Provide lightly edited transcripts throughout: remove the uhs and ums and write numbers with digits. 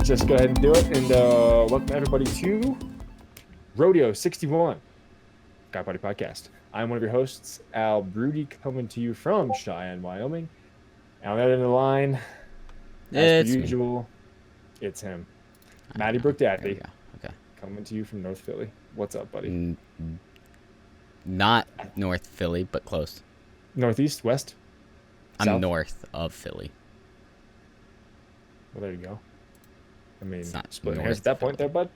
just go ahead and do it. And welcome everybody to Rodeo 61, Guy Party Podcast. I'm one of your hosts, Al Broody, coming to you from Cheyenne, Wyoming. And on the other end of the line, as per usual, it's him, Matty Brook Daddy. Okay. Coming to you from North Philly. What's up, buddy? Not North Philly, but close. Northeast, west? I'm South? north of Philly. Well, there you go. I mean, It's not splitting north hairs at that point there, bud?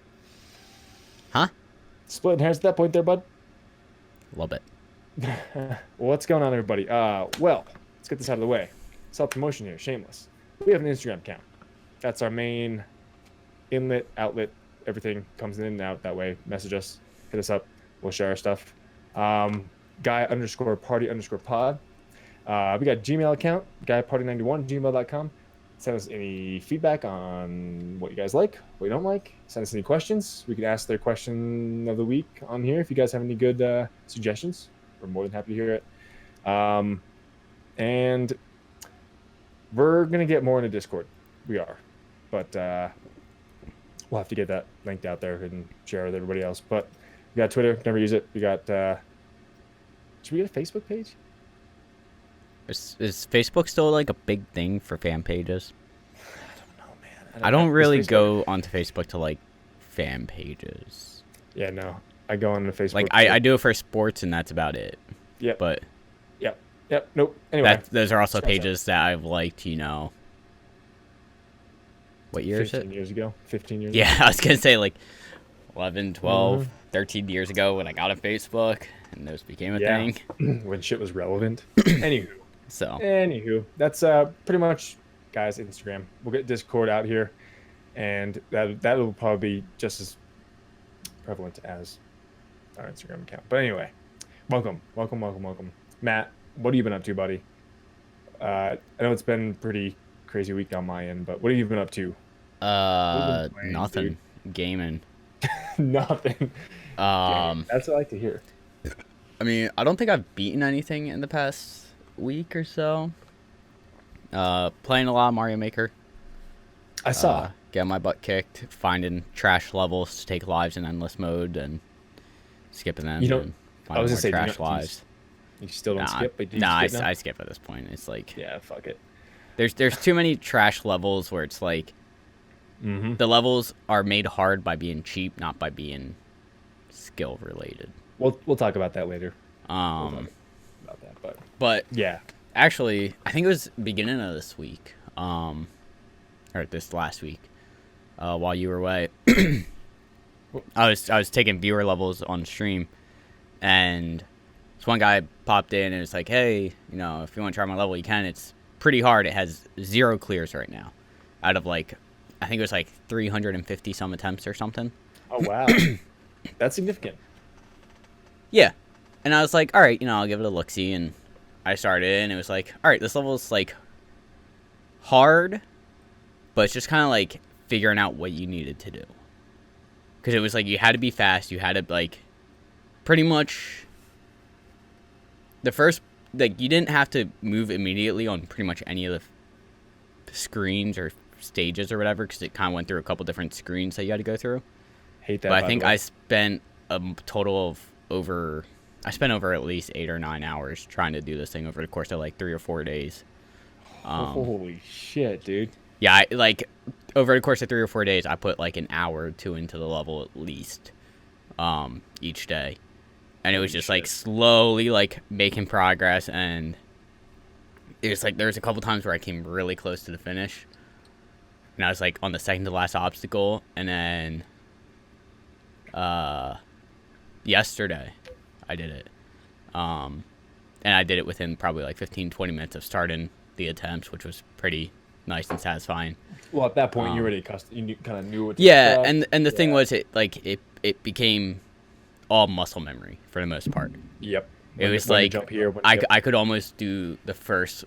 Huh? Splitting hairs at that point there, bud? A little bit. Well, what's going on, everybody? Well, let's get this out of the way. Self-promotion here, shameless. We have an Instagram account. That's our main inlet, outlet. Everything comes in and out that way. Message us, hit us up. We'll share our stuff. Guy_party_pod. We got a Gmail account, guyparty91@gmail.com. Send us any feedback on what you guys like, what you don't like. Send us any questions. We can ask their question of the week on here. If you guys have any good suggestions, we're more than happy to hear it. And we're going to get more into Discord. We are. But we'll have to get that linked out there and share with everybody else. But we got Twitter. Never use it. We got... should we get a Facebook page? Is Facebook still like a big thing for fan pages? I don't know, man. I don't really go onto Facebook to like fan pages. Yeah, no. I go on to Facebook. Like I do it for sports and that's about it. Yep. But Yep. Nope. Anyway. Those are also pages that I've liked, What year is it? 15 years ago. 15 years Yeah, ago. I was going to say like 11, 12, 13 years ago when I got on Facebook and those became a thing. When shit was relevant. Anywho, that's pretty much, guys, Instagram. We'll get Discord out here, and that will probably be just as prevalent as our Instagram account. But anyway, welcome. Matt, what have you been up to, buddy? I know it's been pretty crazy week on my end, but what have you been up to? Playing, Nothing. Dude? Gaming. Nothing. That's what I like to hear. I mean, I don't think I've beaten anything in the past week or so. Playing a lot of Mario Maker. I saw. Getting my butt kicked, finding trash levels to take lives in endless mode and skipping them. And I was more gonna say, trash lives. You still don't skip? But I skip at this point. It's like, yeah, fuck it. There's too many trash levels where it's like the levels are made hard by being cheap, not by being skill related. We'll talk about that later. But yeah, actually, I think it was beginning of this week, or this last week, while you were away. I was taking viewer levels on stream, and this one guy popped in and was like, "Hey, if you want to try my level, you can. It's pretty hard. It has 0 clears right now, out of like, I think it was like 350 some attempts or something." Oh wow, that's significant. Yeah, and I was like, all right, I'll give it a look-see, and I started, and it was like, all right, this level is like hard, but it's just kind of like figuring out what you needed to do, because it was like you had to be fast, you had to like pretty much the first, like, you didn't have to move immediately on pretty much any of the screens or stages or whatever, because it kind of went through a couple different screens that you had to go through. Hate that. But I think I spent a total of over at least 8 or 9 hours trying to do this thing over the course of like 3 or 4 days. Holy shit, dude. Yeah, over the course of 3 or 4 days, I put like an hour or 2 into the level at least, each day. And it was just like slowly like making progress, and it was like there was a couple times where I came really close to the finish, and I was like on the second to last obstacle, and then yesterday I did it, and I did it within probably like 15-20 minutes of starting the attempts, which was pretty nice and satisfying. Well, at that point, you already kind of knew what to expect. And the thing was, it became all muscle memory for the most part. Yep. It was like I could almost do the first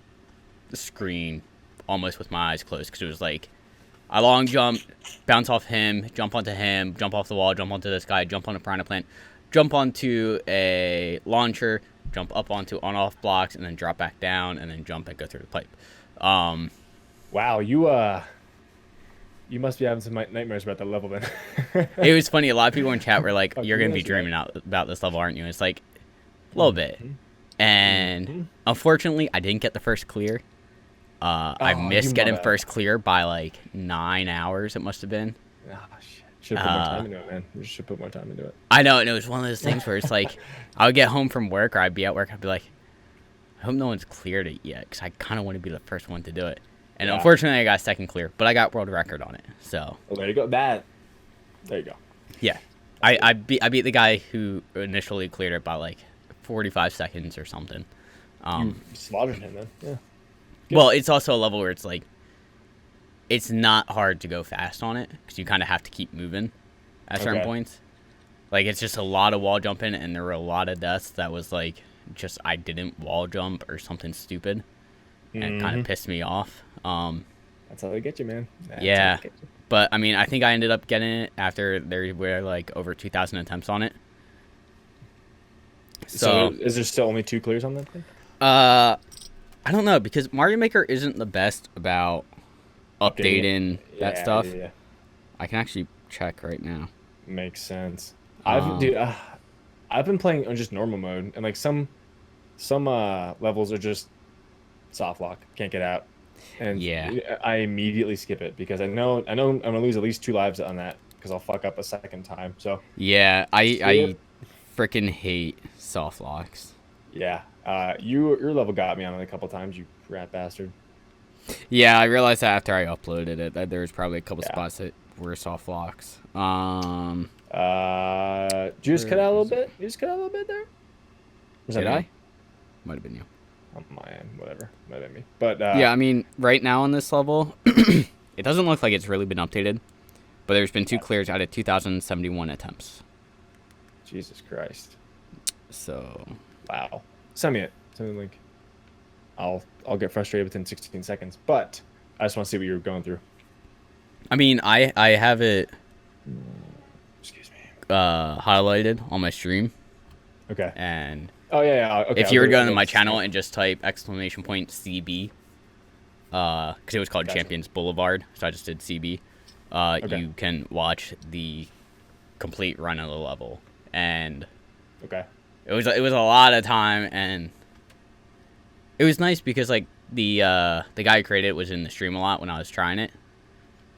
screen almost with my eyes closed, because it was like I long jump, bounce off him, jump onto him, jump off the wall, jump onto this guy, jump on a piranha plant, jump onto a launcher, jump up onto on-off blocks, and then drop back down, and then jump and go through the pipe. Wow, you You must be having some nightmares about that level then. It was funny. A lot of people in chat were like, Fuck, "You're gonna be yes, dreaming out about this level, aren't you?" It's like a little bit. And unfortunately, I didn't get the first clear. I missed getting first clear by like 9 hours. It must have been. Oh, shit. Should have put more time into it, man. You should put more time into it. I know, and it was one of those things where it's like, I would get home from work, or I'd be at work, I'd be like, I hope no one's cleared it yet, because I kind of want to be the first one to do it. And unfortunately, I got second clear, but I got world record on it. So. Well, there you go. There you go. Yeah, I beat the guy who initially cleared it by like 45 seconds or something. You slaughtered him then. Yeah. Good. Well, it's also a level where it's like, it's not hard to go fast on it because you kind of have to keep moving at certain points. Like, it's just a lot of wall jumping, and there were a lot of deaths that was like, just I didn't wall jump or something stupid, and it kind of pissed me off. That's how they get you, man. Yeah, but I mean, I think I ended up getting it after there were like over 2,000 attempts on it. So is there still only 2 clears on that thing? I don't know, because Mario Maker isn't the best about updating that stuff. Yeah. I can actually check right now. Makes sense. I've been playing on just normal mode, and like some levels are just soft lock, can't get out, and I immediately skip it because I know I'm gonna lose at least 2 lives on that because I'll fuck up a second time. So yeah, I freaking hate soft locks. Yeah, your level got me on it a couple times, you rat bastard. Yeah, I realized that after I uploaded it that there was probably a couple spots that were soft locks. Did you just cut out a little bit? You just cut out a little bit there? Did I? Might have been you. On my end, whatever. Might have been me. But yeah, I mean, right now on this level, it doesn't look like it's really been updated, but there's been 2 clears out of 2,071 attempts. Jesus Christ. So. Wow. Send me it. Send me the link. I'll get frustrated within 16 seconds, but I just want to see what you're going through. I mean, I have it. Excuse me. Highlighted on my stream. Okay. And okay, if you were going to my channel and just type !CB, because it was called Champions Boulevard, so I just did CB. You can watch the complete run of the level, and it was a lot of time, and it was nice because like the guy who created it was in the stream a lot when I was trying it.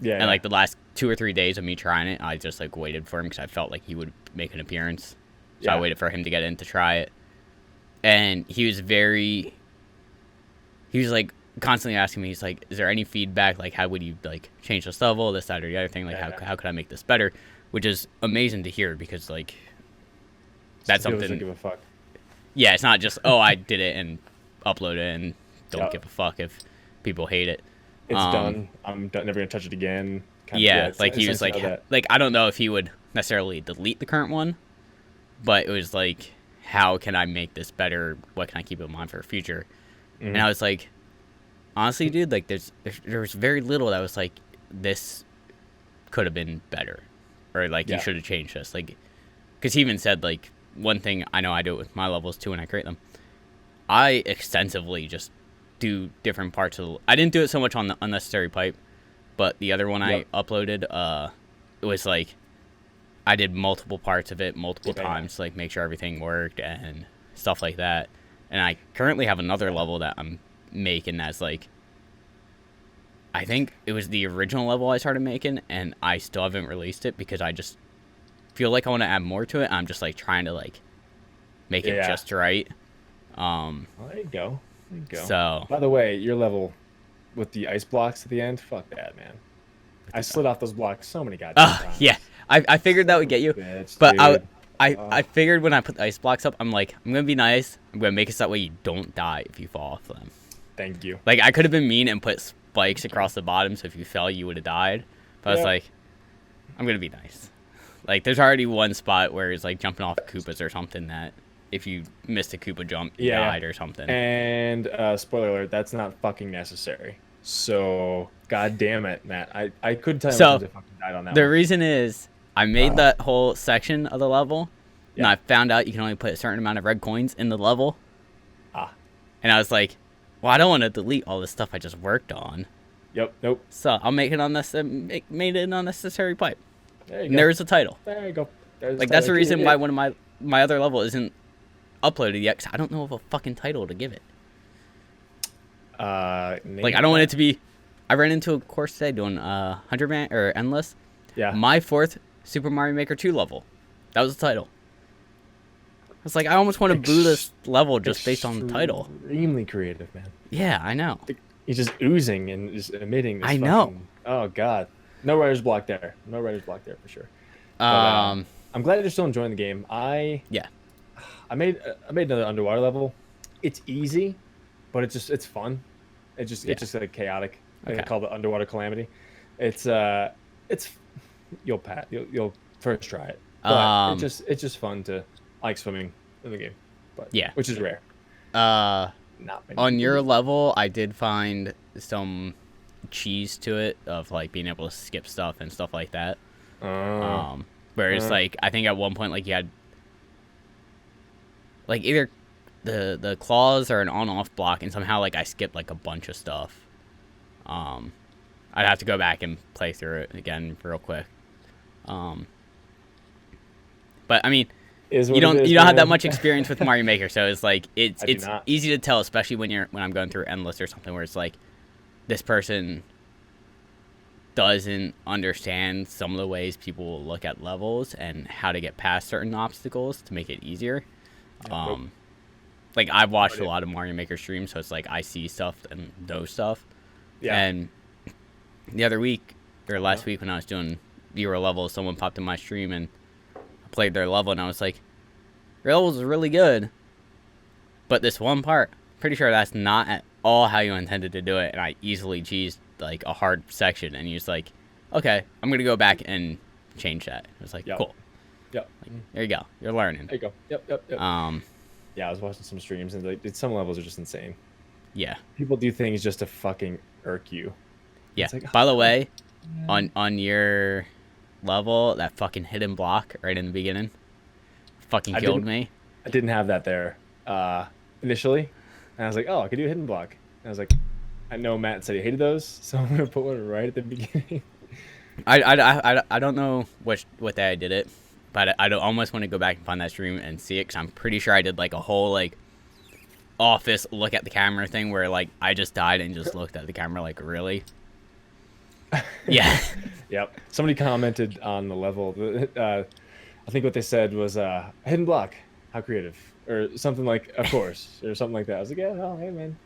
Yeah. And like the last 2 or 3 days of me trying it, I just like waited for him because I felt like he would make an appearance. So I waited for him to get in to try it. And he was like constantly asking me, he's like, is there any feedback? Like, how would you like change this level, this, that, or the other thing? Like, how could I make this better? Which is amazing to hear because like, that's something. Doesn't give a fuck. Yeah, it's not just, oh, I did it and upload it and don't give a fuck if people hate it. It's done. I'm never gonna touch it again. Like he was like I don't know if he would necessarily delete the current one, but it was like, how can I make this better? What can I keep in mind for the future? And I was like, honestly, dude, like there was very little that was like, this could have been better, or like you should have changed this. Like, because he even said like, one thing I know I do it with my levels too when I create them, I extensively just do different parts of I didn't do it so much on the unnecessary pipe, but the other one I uploaded, it was like I did multiple parts of it multiple times to like make sure everything worked and stuff like that. And I currently have another level that I'm making that's like, I think it was the original level I started making, and I still haven't released it because I just feel like I want to add more to it. I'm just like trying to like make it just right. Well, there you go. So, by the way, your level with the ice blocks at the end, fuck that, man. I slid off those blocks so many goddamn times. Yeah. I figured that would get you, but I figured when I put the ice blocks up, I'm like, I'm gonna be nice. I'm gonna make it so that way you don't die if you fall off them. Thank you. Like, I could have been mean and put spikes across the bottom, so if you fell, you would have died. But I was like, I'm gonna be nice. Like, there's already one spot where it's like jumping off Koopas or something that if you missed a Koopa jump, you died or something. And spoiler alert, that's not fucking necessary. So, god damn it, Matt. I couldn't tell you how much I fucking died on that one. Reason is, I made that whole section of the level, and I found out you can only put a certain amount of red coins in the level. And I was like, well, I don't want to delete all this stuff I just worked on. Yep. Nope. So I'll make it made it an unnecessary pipe. There you And go. there's a title. There you go. There's Like, that's the reason why one of my other level isn't uploaded yet, 'cause I don't know of a fucking title to give it. Like, I don't want it to be... I ran into a course today doing 100 Man or Endless. Yeah. My 4th Super Mario Maker 2 level. That was the title. It's like, I almost want to boo this level just based on the title. Extremely creative, man. Yeah, I know. He's just oozing and just emitting this know. Oh, God. No writer's block there. No writer's block there for sure. But, I'm glad you're still enjoying the game. I made another Underwire level. It's easy, but it's fun. It's just like chaotic. Okay. I call it Underwater Calamity. It's you'll first try it. But it's just fun to like swimming in the game. But which is rare. Not on your level, I did find some cheese to it of like being able to skip stuff and stuff like that. Whereas like I think at one point like you had like either the claws or an on-off block, and somehow like I skipped like a bunch of stuff. I'd have to go back and play through it again real quick. But I mean, you don't have that much experience with Mario Maker, so it's like it's easy to tell, especially when I'm going through Endless or something where it's like this person doesn't understand some of the ways people will look at levels and how to get past certain obstacles to make it easier. Like I've watched a lot of Mario Maker streams, so it's like I see stuff and know stuff. Yeah. And the other week or last week when I was doing viewer level, someone popped in my stream and I played their level, and I was like, your level is really good, but this one part, pretty sure that's not at all how you intended to do it, and I easily cheesed like a hard section, and he's like, okay, I'm gonna go back and change that. I was like, cool. Yep. Like, there you go. You're learning. There you go. Yep. Yeah, I was watching some streams, and like some levels are just insane. Yeah. People do things just to fucking irk you. Yeah. Like, by the way, on your level, that fucking hidden block right in the beginning fucking killed me. I didn't have that there initially, and I was like, oh, I could do a hidden block. And I was like, I know Matt said he hated those, so I'm gonna put one right at the beginning. I don't know what day I did it, but I almost want to go back and find that stream and see it, because I'm pretty sure I did like a whole like office look at the camera thing where like I just died and just looked at the camera like, really? Yeah. Yep. Somebody commented on the level. I think what they said was hidden block. How creative, or something like, of course, or something like that. I was like, yeah, no, hey man.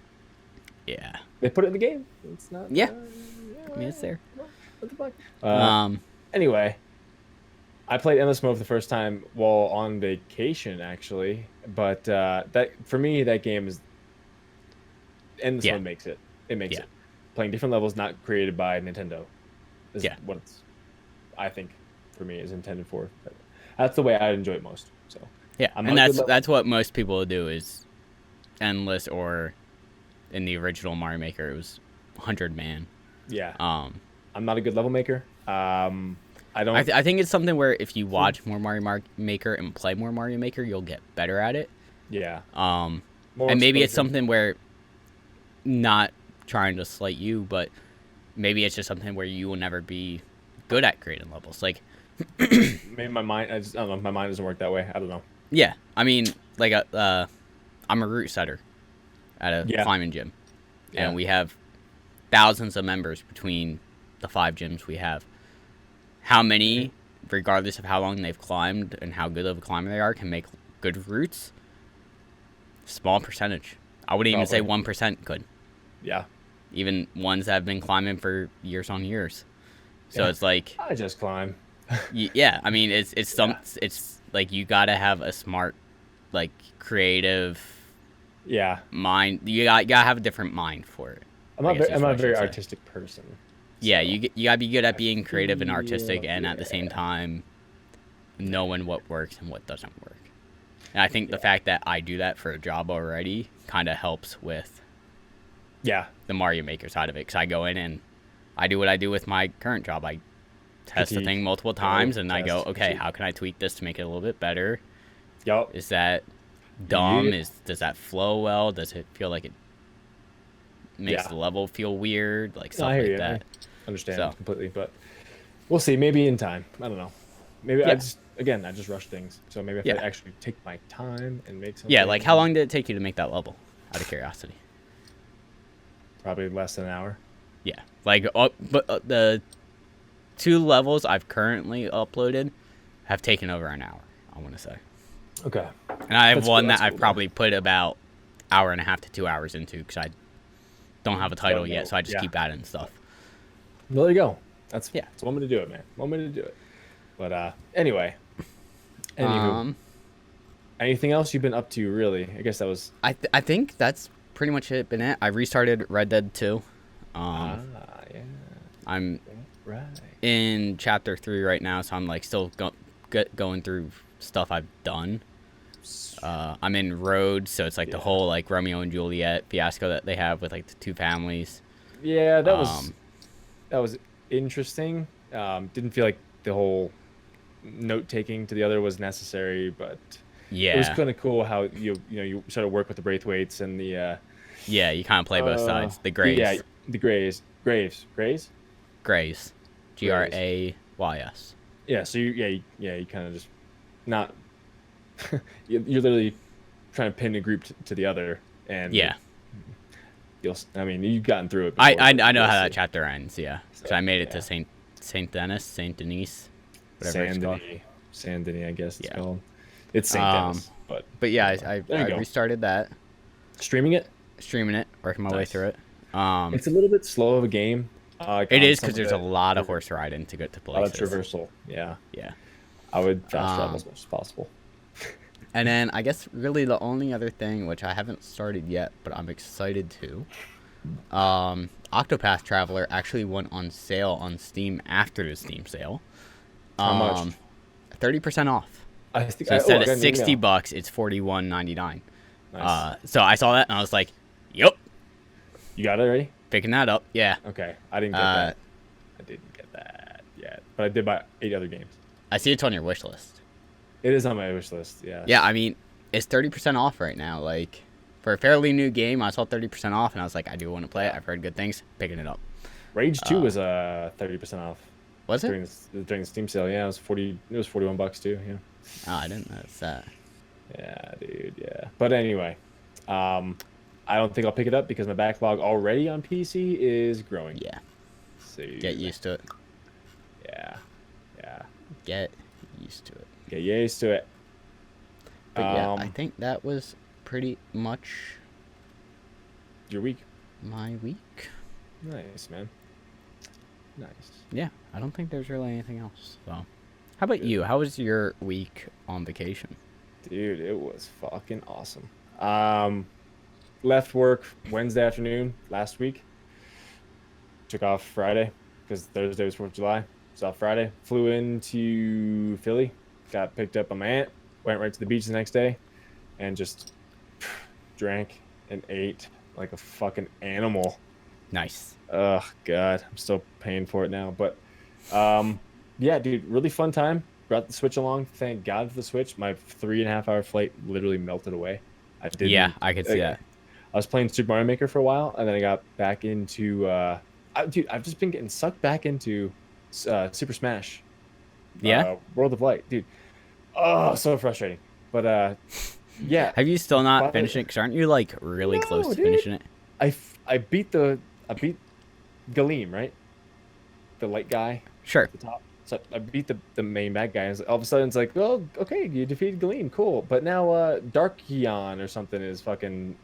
Yeah. They put it in the game. It's not. Yeah. I mean, it's there. What the fuck? Anyway, I played Endless Mode for the first time while on vacation, actually. But that for me, that game is Endless Mode makes it. It makes it. Playing different levels not created by Nintendo is what it's, I think, for me, is intended for. But that's the way I enjoy it most. So and that's what most people do is Endless, or in the original Mario Maker it was 100 Man. Yeah. I'm not a good level maker. I think it's something where if you watch more Mario Maker and play more Mario Maker, you'll get better at it. Yeah. And maybe it's something where, not trying to slight you, but maybe it's just something where you will never be good at creating levels. Like maybe my mind, I don't know, my mind doesn't work that way. I don't know. Yeah. I mean, like I'm a route setter at a climbing gym. And we have thousands of members between the 5 gyms we have. How many, regardless of how long they've climbed and how good of a climber they are, can make good routes? Small percentage. I wouldn't even say 1% could. Yeah. Even ones that have been climbing for years on years. So it's like, I just climb. Yeah, I mean it's like you gotta have a smart, like, creative mind. You gotta have a different mind for it. I'm not a very artistic person. So. Yeah, you gotta be good at being creative and artistic, and at the same time knowing what works and what doesn't work. And I think the fact that I do that for a job already kind of helps with the Mario Maker side of it, because I go in and I do what I do with my current job. I test the thing multiple times, and I go, okay, how can I tweak this to make it a little bit better? Yep. Is that dumb? Does that flow well? Does it feel like it makes the level feel weird, like stuff I hear like you. that. I understand So. completely, but we'll see. Maybe in time. I don't know. Maybe I just rush things. So maybe if I actually take my time and make something. Yeah, like how long did it take you to make that level? Out of curiosity. Probably less than an hour. Yeah, like the 2 levels I've currently uploaded have taken over an hour, I want to say. Okay. And I have one that I've probably put about hour and a half to 2 hours into because I don't have a title yet, so I just keep adding stuff. Well, there you go. That's one way to do it, man. One way to do it. But anyway. Anywho. Anything else you've been up to, really? I guess that was... I think that's pretty much been it. I restarted Red Dead 2. Yeah. I'm in chapter 3 right now, so I'm like still going through stuff I've done. I'm in Rhodes, so it's like the whole like Romeo and Juliet fiasco that they have with like the 2 families. Yeah, that was interesting. Didn't feel like the whole note taking to the other was necessary, but it was kind of cool how you sort of work with the Braithwaites and the you kind of play both sides. The Greys. Yeah, the Grays. Grays. Grays. Grays. Yeah, so you kind of just not you're literally trying to pin a group to the other, and you've gotten through it before, I know how that chapter ends. So I made it to Saint Denis, whatever it's called. Saint Denis, I guess it's called. It's Saint Denis, but yeah, I restarted that. Streaming it, working my way through it. It's a little bit slow of a game. It is because there's a lot of horse riding to get to places. A lot of traversal. Yeah. I would fast travel as much as possible. And then I guess really the only other thing, which I haven't started yet, but I'm excited to, Octopath Traveler actually went on sale on Steam after the Steam sale. How much? 30% off. I think so instead of $60, it's $41.99. Nice. So I saw that and I was like, "Yep." You got it already? Picking that up, yeah. Okay, I didn't get that yet, but I did buy 8 other games. I see it's on your wish list. It is on my wish list, yeah. Yeah, I mean, it's 30% off right now. Like, for a fairly new game, I saw 30% off, and I was like, I do want to play it. I've heard good things. Picking it up. Rage 2 was 30% off. Was it? During the Steam sale, yeah. It was $41 too, yeah. Oh, I didn't notice that. Yeah, dude, yeah. But anyway, I don't think I'll pick it up because my backlog already on PC is growing. Yeah. So get used to it. Yeah. Get used to it. Get used to it. But yeah, I think that was pretty much your week. My week. Nice, man. Nice. Yeah, I don't think there's really anything else. So, how about you? How was your week on vacation? Dude, it was fucking awesome. Left work Wednesday afternoon last week. Took off Friday because Thursday was 4th of July. So off Friday, flew into Philly, got picked up by my aunt, went right to the beach the next day, and just drank and ate like a fucking animal. Nice. Oh God, I'm still paying for it now. But yeah, dude, really fun time. Brought the Switch along. Thank God for the Switch. My 3.5-hour flight literally melted away. I could see that. I was playing Super Mario Maker for a while, and then I got back into dude, I've just been getting sucked back into Super Smash. World of Light, dude. Oh, so frustrating. But yeah. Have you still not finished it? Because aren't you like really close to finishing it? I beat Galeem, right? The light guy. Sure. At the top. So I beat the main bad guy, and all of a sudden it's like, well, okay, you defeated Galeem, cool. But now Darkion or something is fucking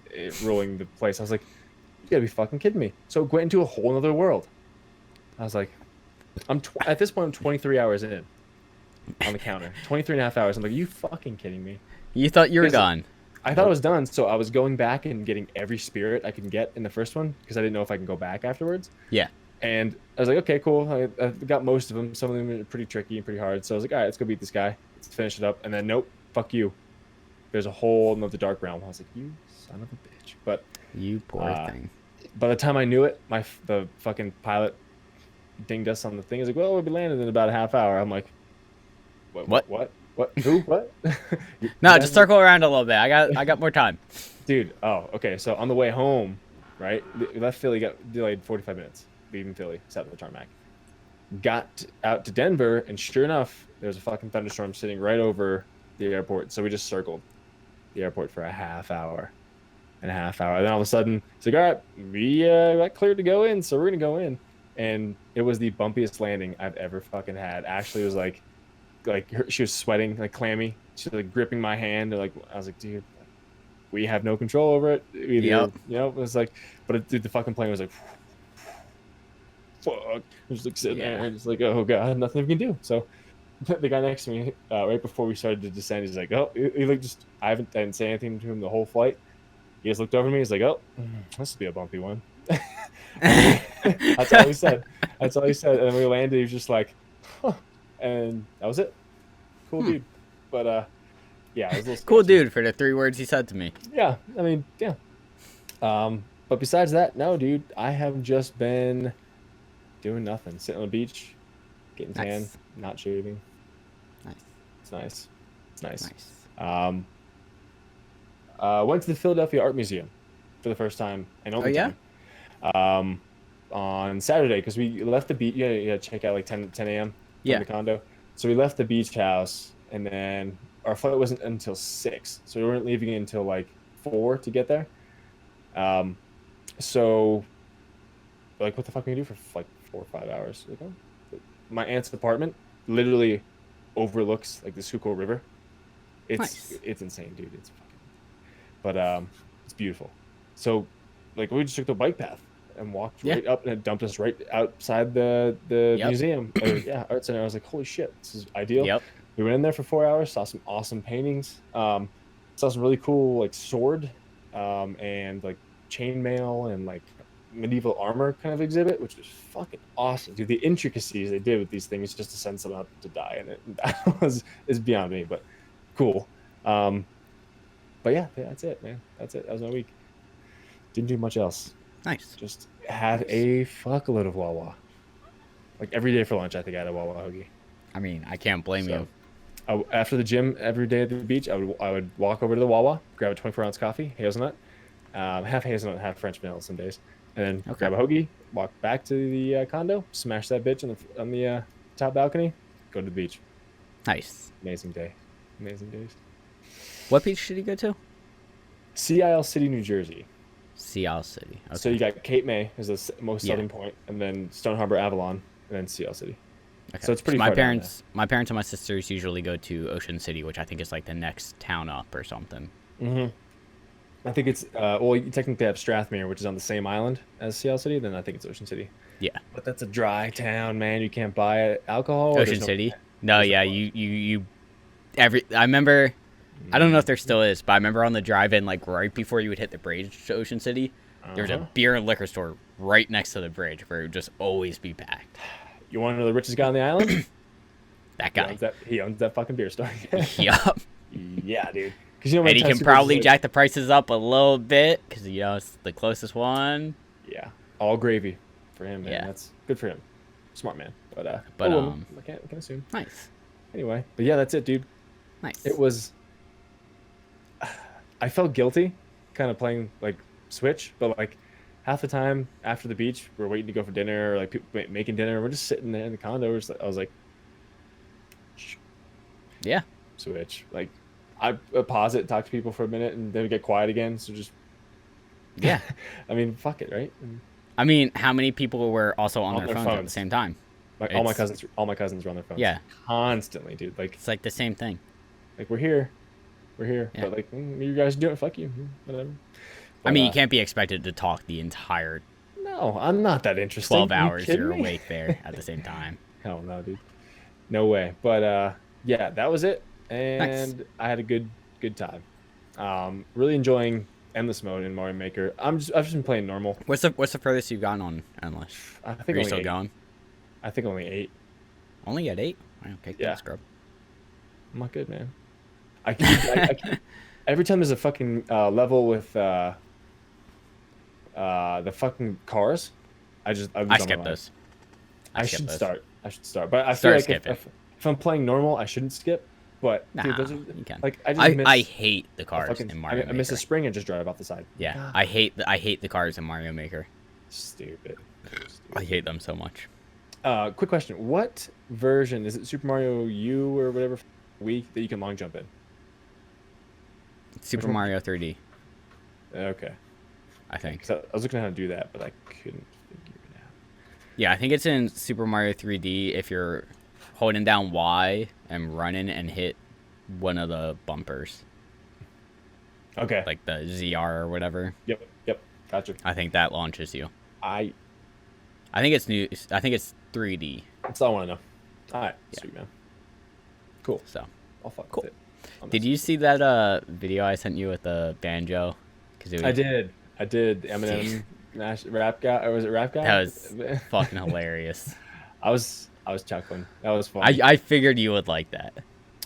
ruling the place. I was like, you gotta be fucking kidding me. So it went into a whole other world. I was like, at this point I'm 23 hours in on the counter. 23.5 hours. I'm like, are you fucking kidding me? You thought you were done. I thought I was done, so I was going back and getting every spirit I can get in the first one because I didn't know if I can go back afterwards. Yeah. And I was like, okay, cool. I got most of them. Some of them are pretty tricky and pretty hard. So I was like, all right, let's go beat this guy. Let's finish it up. And then, nope, fuck you. There's a whole another dark realm. I was like, you son of a bitch. But you poor thing. By the time I knew it, the fucking pilot dinged us on the thing. He's like, well, we'll be landing in about a half hour. I'm like, what? Who? What? No, just circle around a little bit. I got more time. Dude, oh, okay. So on the way home, right? We left Philly, got delayed 45 minutes, leaving Philly, sat on the tarmac. Got out to Denver, and sure enough, there was a fucking thunderstorm sitting right over the airport. So we just circled the airport for a half hour. And then all of a sudden, it's like, all right, we got cleared to go in, so we're going to go in. And it was the bumpiest landing I've ever fucking had. Ashley was like she was sweating, like clammy. She was like gripping my hand. And, like, I was like, dude, we have no control over it. Either, Yep. You know, it was like, but dude, the fucking plane was like, fuck. I was just like sitting there and just like, oh god, nothing we can do. So the guy next to me, right before we started to descend, he's like, oh, he like just, I didn't say anything to him the whole flight. He just looked over at me. He's like, oh, this will be a bumpy one. That's all he said. That's all he said. And then we landed. He was just like, huh. And that was it. Cool dude. But yeah, it was a little Cool sketchy. dude for the 3 words he said to me. Yeah, I mean, yeah. But besides that, no, dude, I have just been doing nothing. Sitting on the beach, getting tan, Nice. not shaving. Nice. It's nice. It's nice. Nice. Went to the Philadelphia Art Museum for the first time and only time. On Saturday, because we left the beach. Yeah, check out like 10 a.m. from the condo. So we left the beach house, and then our flight wasn't until 6, so we weren't leaving until like 4 to get there. So like, what the fuck can you do for like 4 or 5 hours? Like, oh. My aunt's apartment literally overlooks like the Schuylkill River. It's insane, dude. It's fucking. But it's beautiful. So like, we just took the bike path and walked right up, and it dumped us right outside the museum. Art center. I was like, holy shit, this is ideal. We went in there for 4 hours, saw some awesome paintings, saw some really cool like sword and like chainmail and like medieval armor kind of exhibit, which was fucking awesome, dude. The intricacies they did with these things just to send someone out to die, and that is beyond me, but cool. But yeah, that's it, man. That's it. That was my week. Didn't do much else. Nice. Just had a fuckload of Wawa. Like every day for lunch, I think I had a Wawa hoagie. I mean, I can't blame you. After the gym, every day at the beach, I would walk over to the Wawa, grab a 24-ounce coffee, hazelnut, half hazelnut, half French vanilla some days, and then grab a hoagie, walk back to the condo, smash that bitch on the top balcony, go to the beach. Nice. Amazing day. Amazing days. What beach did you go to? Sea Isle City, New Jersey. Sea Isle City. Okay. So you got Cape May is the most southern point, and then Stone Harbor, Avalon, and then Sea Isle City. Okay. So it's pretty. My parents and my sisters usually go to Ocean City, which I think is like the next town up or something. Mm-hmm. I think it's well, you technically have Strathmere, which is on the same island as Sea Isle City. Then I think it's Ocean City. Yeah, but that's a dry town, man. You can't buy alcohol. Ocean City. No, yeah, you. I remember. I don't know if there still is, but I remember on the drive-in, like right before you would hit the bridge to Ocean City, there was a beer and liquor store right next to the bridge where it would just always be packed. You want to know the richest guy on the island? That guy. He owns that fucking beer store. Yup. Yeah, dude. And he can probably jack the prices up a little bit because, you know, it's the closest one. Yeah. All gravy for him, man. Yeah. That's good for him. Smart man. But I can't assume. Nice. Anyway, but yeah, that's it, dude. Nice. It was. I felt guilty, kind of playing like Switch, but like half the time after the beach, we're waiting to go for dinner, or like people making dinner. We're just sitting there in the condo. I was like, yeah, Switch. Like, I pause it, talk to people for a minute, and then we get quiet again. So just, yeah. I mean, fuck it, right? I mean, how many people were also on their phones at the same time? Like all my cousins were on their phones. Yeah, constantly, dude. Like it's like the same thing. Like we're here, yeah. But like you guys do it. Fuck you, whatever. But, I mean, you can't be expected to talk the entire. No, I'm not that interesting. 12 hours you're awake there at the same time. Hell no, dude. No way. But yeah, that was it, and nice. I had a good time. Really enjoying endless mode in Mario Maker. I've just been playing normal. What's the furthest you've gone on endless? I think you're still going. I think only 8. Only at 8? Okay, yeah. Scrub. I'm not good, man. I keep every time there's a fucking level with the fucking cars, I skip those. I should start. But I feel like if I'm playing normal, I shouldn't skip. But Nah, dude, those are you can. like I I hate the cars fucking, in Mario I miss Maker. a spring and just drive off the side. Yeah, God. I hate the cars in Mario Maker. Stupid. I hate them so much. Quick question: what version is it? Super Mario U or whatever Wii that you can long jump in? Super Which one? Mario 3D, Okay. I think. 'Cause I was looking at how to do that, but I couldn't figure it out. Yeah, I think it's in Super Mario 3D if you're holding down Y and running and hit one of the bumpers, Okay. like the ZR or whatever. Yep. Gotcha. I think that launches you. I think it's new. I think it's 3D. That's all I want to know. All right. Yeah. Sweet, man. Cool. So, I'll fuck cool. with it. Did you see that video I sent you with the banjo? I did. The Eminem rap guy, or was it rap guy? That was fucking hilarious. I was chuckling. That was fun. I figured you would like that.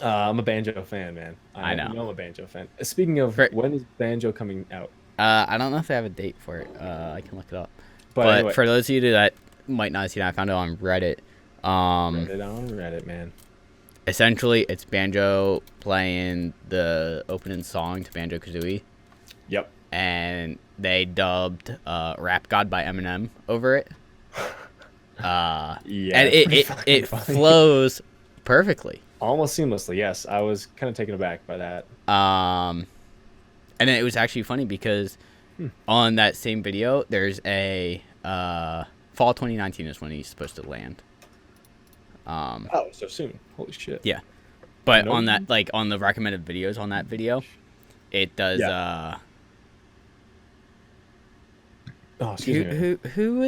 I'm a banjo fan, man. I know. You know I'm a banjo fan. Speaking of, when is banjo coming out? I don't know if they have a date for it. I can look it up. But anyway, for those of you that might not have seen it, I found it on Reddit. Reddit on Reddit, man. Essentially, it's Banjo playing the opening song to Banjo-Kazooie. Yep. And they dubbed Rap God by Eminem over it. Yeah. And it flows perfectly. Almost seamlessly, yes. I was kind of taken aback by that. And then it was actually funny because on that same video, there's a fall 2019 is when he's supposed to land. Oh, so soon. Holy shit. Yeah. But on that, like on the recommended videos on that video, it does. Oh, excuse me. Who?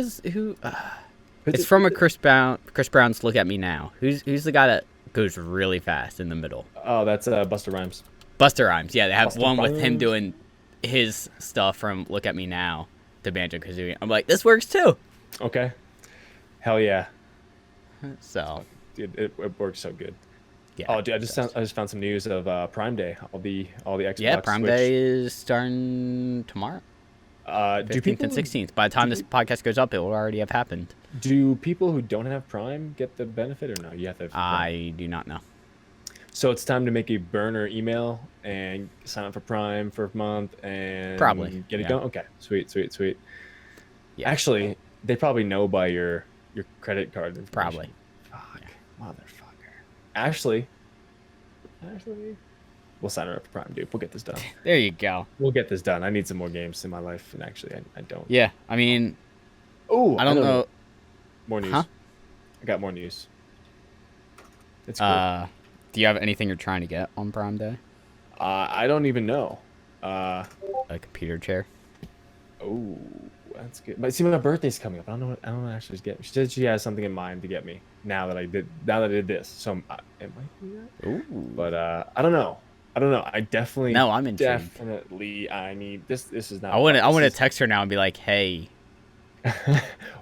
It's from a Chris Brown's "Look at Me Now." Who's the guy that goes really fast in the middle? Oh, that's Busta Rhymes. Busta Rhymes. Yeah, they have Busta one with him Rhymes. doing his stuff from "Look at Me Now" to Banjo-Kazooie. I'm like, this works too. Okay. Hell yeah. So. Dude, it works so good. Yeah. Oh, dude, I just found some news of Prime Day. All the Xbox. Yeah, Prime Switch. Day is starting tomorrow. 15th and 16th. By the time this podcast goes up, it will already have happened. Do people who don't have Prime get the benefit or no? You have to have Prime. I do not know. So it's time to make a burner email and sign up for Prime for a month and Probably, get it yeah. going. Okay, sweet. Yeah. Actually, they probably know by your credit card information. Probably. Fuck, motherfucker. Actually, we'll sign her up for Prime, dude. We'll get this done. There you go. We'll get this done. I need some more games in my life, and actually, I don't. Yeah, I mean, Oh, I don't know. More news. Huh? I got more news. It's cool. Do you have anything you're trying to get on Prime Day? I don't even know. A computer chair. Oh, that's good. But see, my birthday's coming up. I don't know what actually to get me. She said she has something in mind to get me now that I did this. So it might be that. Ooh. But I don't know. I definitely. No, I'm intrigued. Definitely, I need this. This is not. I want to text her now and be like, hey.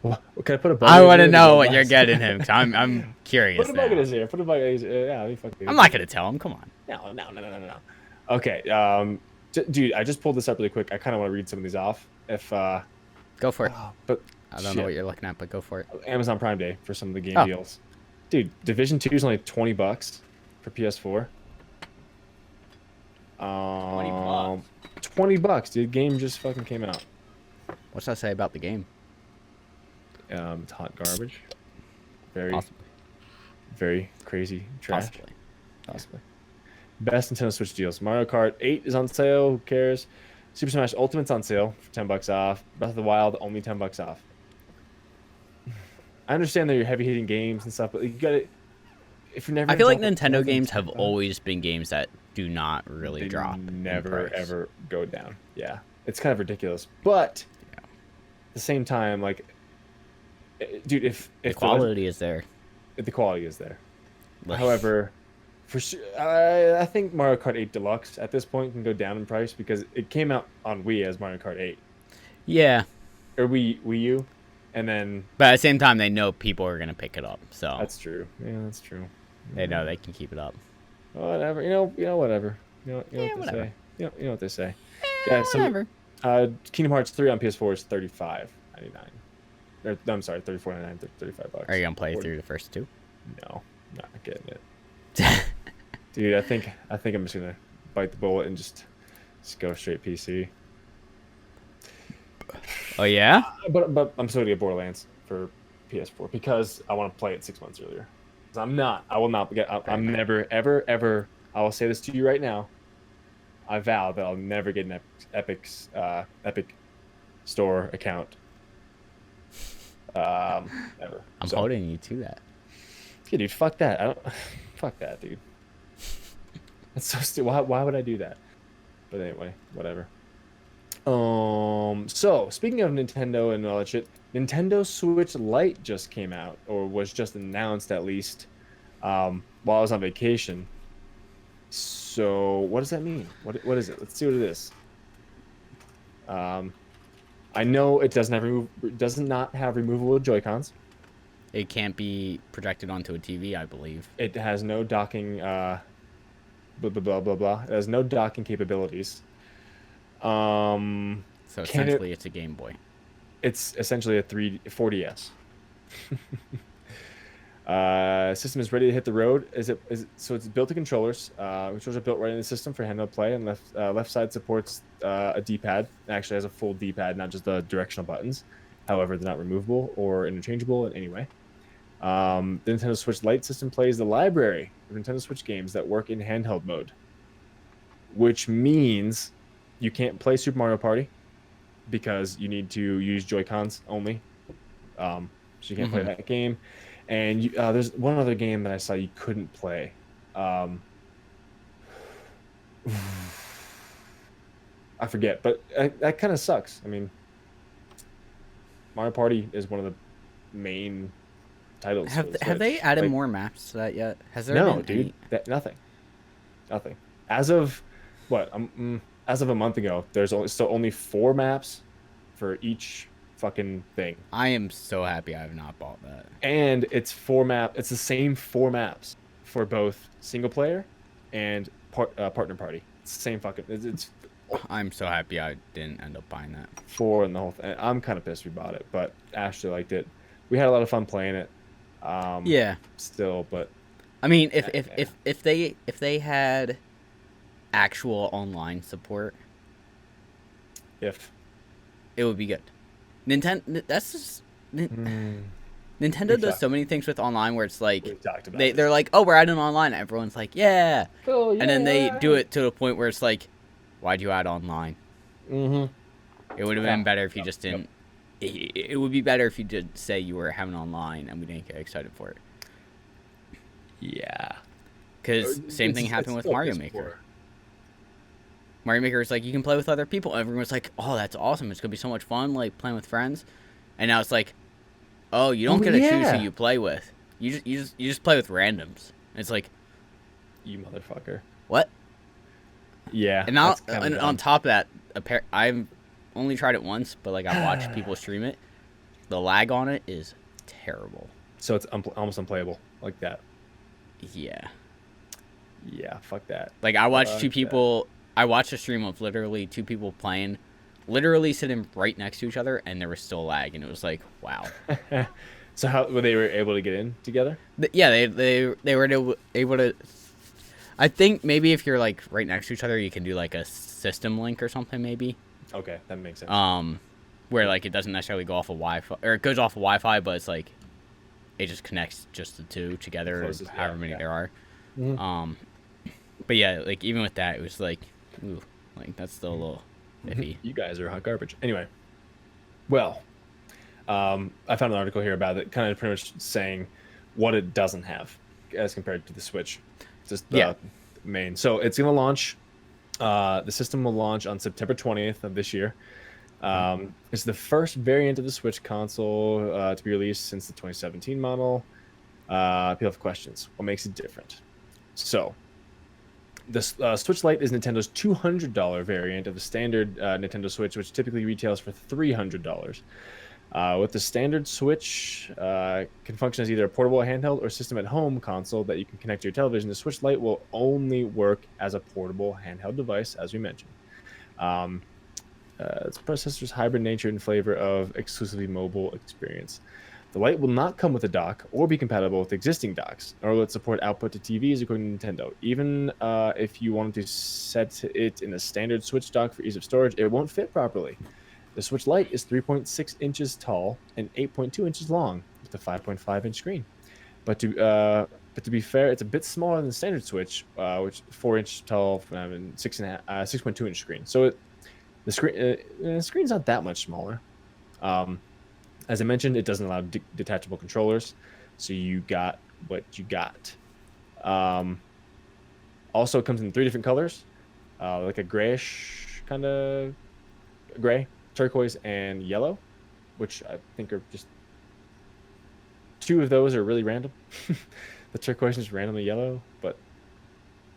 Well, can I put a bug? I want to know what you're getting him. 'Cause I'm curious. Put a bug in now. his ear. Put a bug in his ear. Yeah, let me fucking. I'm not gonna tell him. Come on. No. Okay. Dude, I just pulled this up really quick. I kind of want to read some of these off. If Go for it. but I don't know what you're looking at, but go for it. Amazon Prime Day for some of the game deals. Dude, Division 2 is only $20 for PS4. $20, dude. Game just fucking came out. What's that say about the game? It's hot garbage. Very, Possibly. very crazy trash. Possibly. Best Nintendo Switch deals. Mario Kart 8 is on sale. Who cares? Super Smash Ultimate's on sale for $10 off. Breath of the Wild only $10 off. I understand that you're heavy hitting games and stuff, but you got to. If you're never. I feel like Nintendo games have always been games that do not really they drop. Never ever go down. Yeah, it's kind of ridiculous, but at the same time, like, dude, if the quality is there. If the quality is there. However, for sure, I think Mario Kart 8 Deluxe at this point can go down in price because it came out on Wii as Mario Kart 8. Yeah. Or Wii U, and then. But at the same time, they know people are gonna pick it up, so. That's true. Yeah, that's true. They know they can keep it up. Whatever. You know whatever. You know what they whatever. say. You know what they say. Yeah. Whatever. Kingdom Hearts 3 on PS4 is $35.99. No, I'm sorry, $34.99, $35. Are you gonna play through the first two? No, not getting it. Dude, I think I'm just gonna bite the bullet and just go straight PC. Oh yeah. But I'm still gonna get Borderlands for PS4 because I want to play it 6 months earlier. I will not get. I'm never, ever, ever. I will say this to you right now. I vow that I'll never get an Epic Store account. Ever. I'm holding you to that. Yeah, dude. Fuck that. I don't. Fuck that, dude. That's so stupid. Why would I do that? But anyway, whatever. So speaking of Nintendo and all that shit, Nintendo Switch Lite just came out, or was just announced at least, while I was on vacation. So what does that mean? What is it? Let's see what it is. I know it does not have removable Joy-Cons. It can't be projected onto a TV, I believe. It has no docking. Blah blah blah blah blah. It has no docking capabilities. So essentially, it's a Game Boy. It's essentially a 4DS. System is ready to hit the road. So it's built to controllers. Controllers are built right in the system for handheld play, and left side supports a D-pad. It actually has a full D-pad, not just the directional buttons. However, they're not removable or interchangeable in any way. The Nintendo Switch Lite system plays the library of Nintendo Switch games that work in handheld mode, which means you can't play Super Mario Party because you need to use Joy-Cons only. So you can't play that game. And there's one other game that I saw you couldn't play. I forget, but that kind of sucks. I mean, Mario Party is one of the main titles. Have they added more maps to that yet? Has there no, been dude? Nothing. As of what? As of a month ago, there's only 4 maps for each fucking thing. I am so happy I have not bought that. And it's the same 4 maps for both single player and partner party. It's the same fucking. I'm so happy I didn't end up buying that. 4 and the whole thing. I'm kind of pissed we bought it, but Ashley liked it. We had a lot of fun playing it. Yeah. Still, but I mean, if they had actual online support, it would be good. Nintendo does so many things with online where it's like they're like, oh, we're adding online. Everyone's like, yeah. Oh, yeah. And then they do it to the point where it's like, why'd you add online? It would have been better if you just didn't. It would be better if you did say you were having online and we didn't get excited for it. Yeah. Because same thing happened with Mario Maker. Mario Maker is like, you can play with other people. Everyone's like, oh, that's awesome. It's going to be so much fun, like, playing with friends. And now it's like, oh, you don't get to choose who you play with. You just play with randoms. And it's like, you motherfucker. What? Yeah. And now, on top of that, I've only tried it once, but, like, I watched people stream it. The lag on it is terrible. So it's almost unplayable like that. Yeah. Yeah, fuck that. Like, I watched 2 people... I watched a stream of literally 2 people playing, literally sitting right next to each other, and there was still lag, and it was like, wow. So how were they able to get in together? Yeah, they were able to. I think maybe if you're like right next to each other, you can do like a system link or something, maybe. Okay, that makes sense. Where like it doesn't necessarily go off of Wi-Fi, or it goes off of Wi-Fi, but it's like it just connects just the 2 together, or however many there are. But yeah, like even with that, it was like. Ooh, like that's still a little iffy. You guys are hot garbage. Anyway, well, I found an article here about it, kind of pretty much saying what it doesn't have as compared to the Switch. Just the main. So it's going to launch. The system will launch on September 20th of this year. It's the first variant of the Switch console to be released since the 2017 model. People have questions. What makes it different? So. The Switch Lite is Nintendo's $200 variant of the standard Nintendo Switch, which typically retails for $300. With the standard Switch, can function as either a portable handheld or system-at-home console that you can connect to your television. The Switch Lite will only work as a portable handheld device, as we mentioned. Its processor's hybrid nature and flavor of exclusively mobile experience. The Lite will not come with a dock or be compatible with existing docks, or will it support output to TVs according to Nintendo. Even if you wanted to set it in a standard Switch dock for ease of storage, it won't fit properly. The Switch Lite is 3.6 inches tall and 8.2 inches long with a 5.5-inch screen. But to be fair, it's a bit smaller than the standard Switch, which 4-inch tall and 6.2-inch screen. So the screen's not that much smaller. As I mentioned, it doesn't allow detachable controllers, so you got what you got. Also, it comes in 3 different colors, like a grayish kind of gray, turquoise, and yellow, which I think are just 2 of those are really random. The turquoise is randomly yellow, but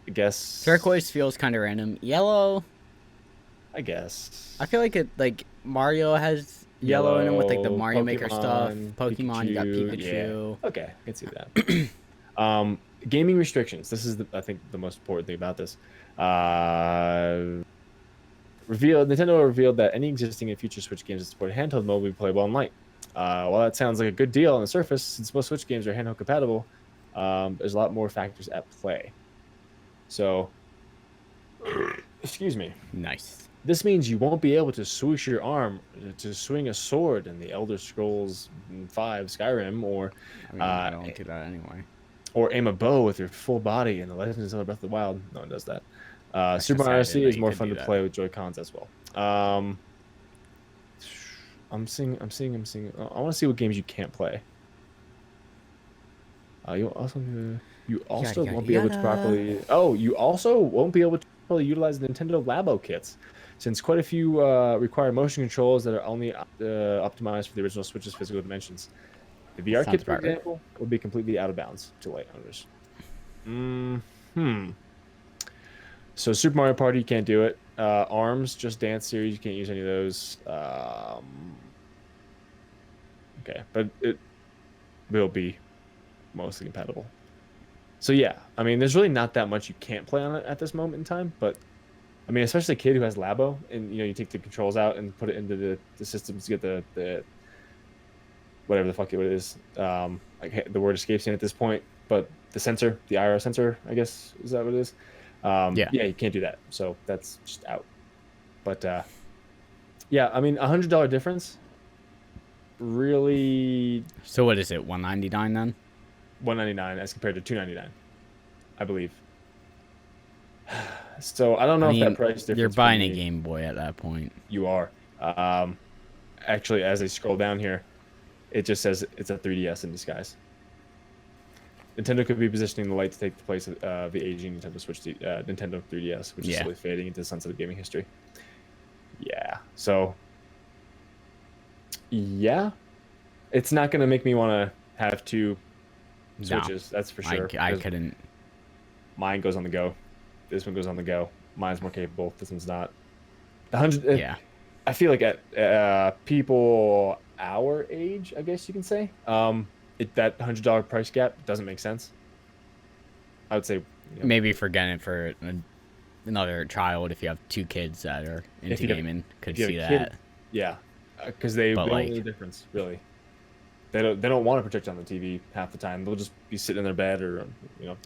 I guess turquoise feels kind of random. Yellow, I guess. I feel like it like Mario has yellow in them with like the Mario Maker stuff. Pokemon, you got Pikachu. Yeah. Okay, I can see that. Gaming restrictions. This is, I think, the most important thing about this. Nintendo revealed that any existing and future Switch games that support handheld mode will be playable on Lite. While that sounds like a good deal on the surface, since most Switch games are handheld compatible, there's a lot more factors at play. So, excuse me. Nice. This means you won't be able to swoosh your arm to swing a sword in the Elder Scrolls 5 Skyrim, or I don't do that anyway. Or aim a bow with your full body in The Legend of Zelda: Breath of the Wild. No one does that. Super Mario Odyssey is more fun to play with Joy-Cons as well. I'm seeing. I want to see what games you can't play. You also won't be able to properly. Oh, you also won't be able to properly utilize the Nintendo Labo kits, since quite a few require motion controls that are only optimized for the original Switch's physical dimensions. The VR kit, for example, will be completely out of bounds to Lite owners. So Super Mario Party, you can't do it. ARMS, Just Dance series, you can't use any of those. Okay, but it will be mostly compatible. So yeah, I mean, there's really not that much you can't play on it at this moment in time, but I mean, especially a kid who has Labo, and you take the controls out and put it into the systems to get the whatever the fuck it is. Like the word escapes me at this point, but the sensor, the IR sensor, I guess, is that what it is? Yeah, you can't do that, so that's just out. But yeah, I mean, $100 difference. Really. So what is it? $199 then? $199 as compared to $299, I believe. So I don't know if that price difference. You're buying a Game Boy at that point. You are. Actually, as I scroll down here, it just says it's a 3DS in disguise. Nintendo could be positioning the Lite to take the place of the aging Nintendo Switch, Nintendo 3DS, which is slowly fading into the sunset of gaming history. Yeah. So. Yeah, it's not gonna make me want to have 2 Switches. No, that's for sure. I couldn't. Mine goes on the go. This one goes on the go. Mine's more capable. This one's not. 100. Yeah. I feel like at people our age, I guess you can say, that $100 price gap doesn't make sense. I would say maybe forgetting it for another child if you have 2 kids that are into gaming could see that. Kid, yeah. Because they won't know the difference, really. They don't want to project on the TV half the time. They'll just be sitting in their bed or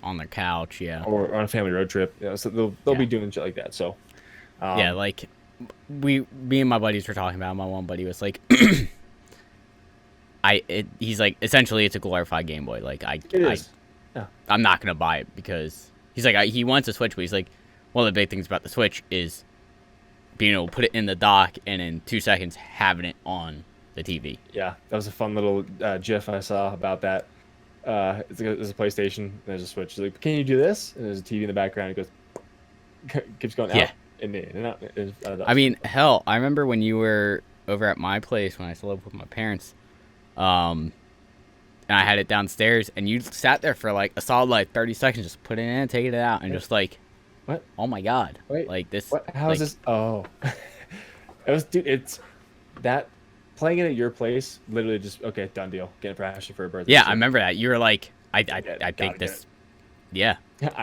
on their couch, or on a family road trip. So they'll be doing shit like that. So like me and my buddies were talking about. My one buddy was like, he's like, essentially it's a glorified Game Boy. Like I'm not gonna buy it because he's like he wants a Switch, but he's like, one of the big things about the Switch is being able to put it in the dock and in 2 seconds having it on the TV. Yeah, that was a fun little GIF I saw about that. There's a PlayStation, there's a Switch. It's like, can you do this? And there's a TV in the background. It goes, keeps going out and in and out. I mean, hell, I remember when you were over at my place when I still lived with my parents, and I had it downstairs, and you sat there for like a solid 30 seconds, just put it in, taking it out, and just like. What? Oh my god! Wait, like this. What? How is this? Oh, it was, dude. It's that playing it at your place. Literally, just okay, done deal. Get it for Ashley for her birthday. Yeah, I remember that. You were like, I think this. Yeah.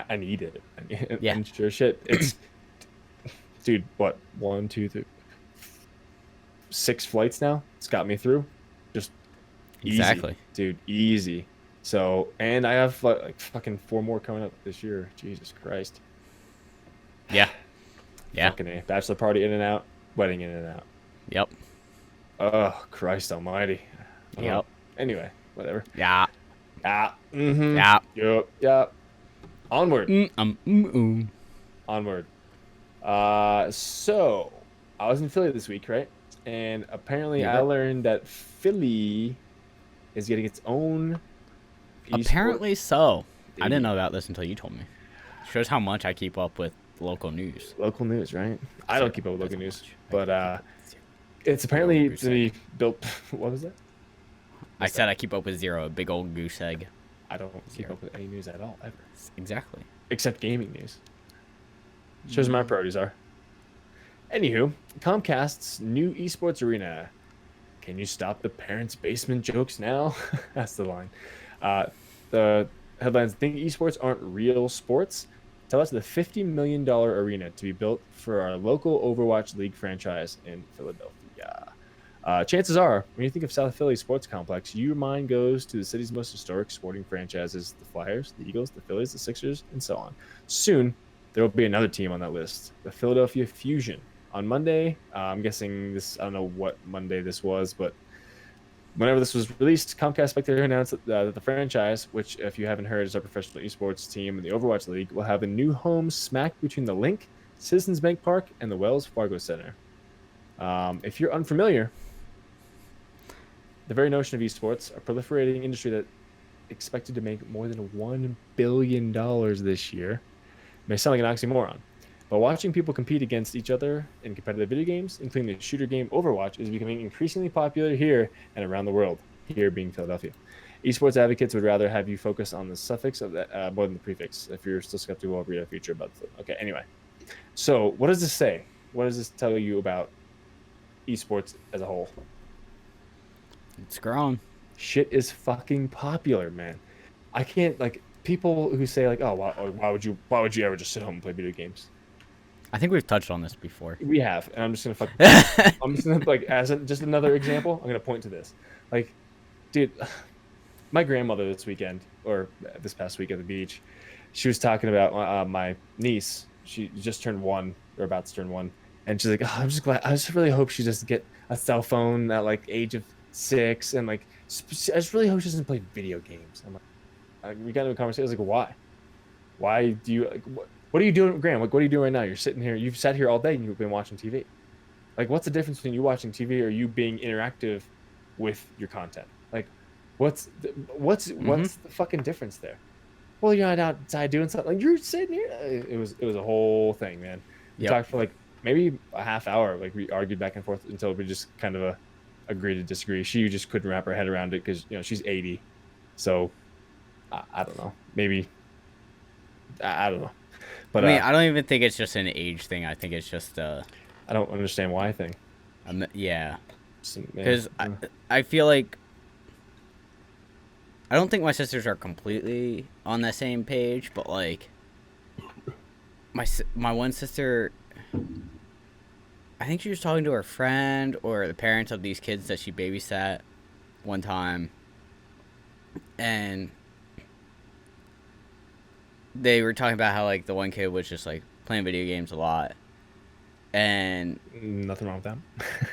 I need it. Yeah. And sure shit. It's, dude. What? 1, 2, 3, 6 flights now. It's got me through. Just Exactly. Easy, dude, easy. So, and I have like fucking 4 more coming up this year. Jesus Christ. Yeah. Yeah. Fucking A. Bachelor party in and out, wedding in and out. Yep. Oh, Christ almighty. Yep. Oh. Anyway, whatever. Yeah. Ah. Mm-hmm. Yeah. Yep. Yep. Onward. Mm. Onward. So I was in Philly this week, right? And apparently I learned that Philly is getting its own Apparently so. stadium. I didn't know about this until you told me. Shows how much I keep up with local news. Local news, right? I don't keep up with local news, but it's apparently to be built. What was that? I said I keep up with zero, a big old goose egg. I don't keep up with any news at all, ever. Exactly. Except gaming news. Shows where my priorities are. Anywho, Comcast's new esports arena. Can you stop the parents' basement jokes now? That's the line. The headlines think esports aren't real sports. Tell us the $50 million arena to be built for our local Overwatch League franchise in Philadelphia. Chances are, when you think of South Philly Sports Complex, your mind goes to the city's most historic sporting franchises, the Flyers, the Eagles, the Phillies, the Sixers, and so on. Soon, there will be another team on that list, the Philadelphia Fusion. On Monday, I'm guessing this, I don't know what Monday this was, but whenever this was released, Comcast Spectator announced that the franchise, which, if you haven't heard, is our professional esports team in the Overwatch League, will have a new home smack between the Link, Citizens Bank Park, and the Wells Fargo Center. If you're unfamiliar, the very notion of esports, a proliferating industry that expected to make more than $1 billion this year, may sound like an oxymoron. But watching people compete against each other in competitive video games, including the shooter game Overwatch, is becoming increasingly popular here and around the world, here being Philadelphia. Esports advocates would rather have you focus on the suffix of that more than the prefix. If you're still skeptical, I'll read a feature about it. Okay, anyway. So what does this say? What does this tell you about esports as a whole? It's grown. Shit is fucking popular, man. I can't, like, people who say, like, oh, why would you ever just sit home and play video games? I think we've touched on this before. We have, and I'm just gonna like, as just another example, I'm gonna point to this. Like, dude, my grandmother this weekend, or this past week at the beach, she was talking about my niece. She just turned 1, or about to turn 1, and she's like, oh, I'm just glad. I just really hope she doesn't get a cell phone at like age of 6, and like, I just really hope she doesn't play video games. I'm like, we got into a conversation. I was like, why? Why do you like what are you doing, Graham? Like, what are you doing right now? You're sitting here. You've sat here all day and you've been watching TV. Like, what's the difference between you watching TV or you being interactive with your content? Like, what's the fucking difference there? Well, you're not outside doing something. Like, you're sitting here. It was a whole thing, man. We talked for like maybe a half hour. Like, we argued back and forth until we just kind of agreed to disagree. She just couldn't wrap her head around it because, you know, she's 80. So I don't know. Maybe I don't know. But I mean, I don't even think it's just an age thing. I think it's just I don't understand why thing. Yeah. Because I feel like I don't think my sisters are completely on the same page, but like my one sister, I think she was talking to her friend or the parents of these kids that she babysat one time, and they were talking about how, like, the one kid was just, like, playing video games a lot. And nothing wrong with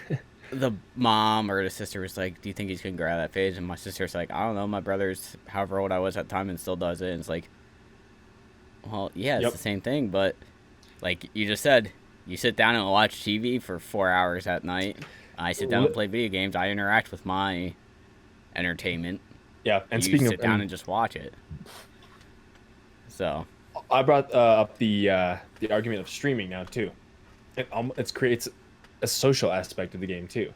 that. The mom or the sister was like, do you think he's going to grow out of that phase? And my sister's like, I don't know. My brother's however old I was at the time and still does it. And it's like, well, yeah, it's the same thing. But, like you just said, you sit down and watch TV for 4 hours at night. I sit down and play video games. I interact with my entertainment. Yeah, and you sit down and just watch it. So I brought up the argument of streaming now too. It creates a social aspect of the game too.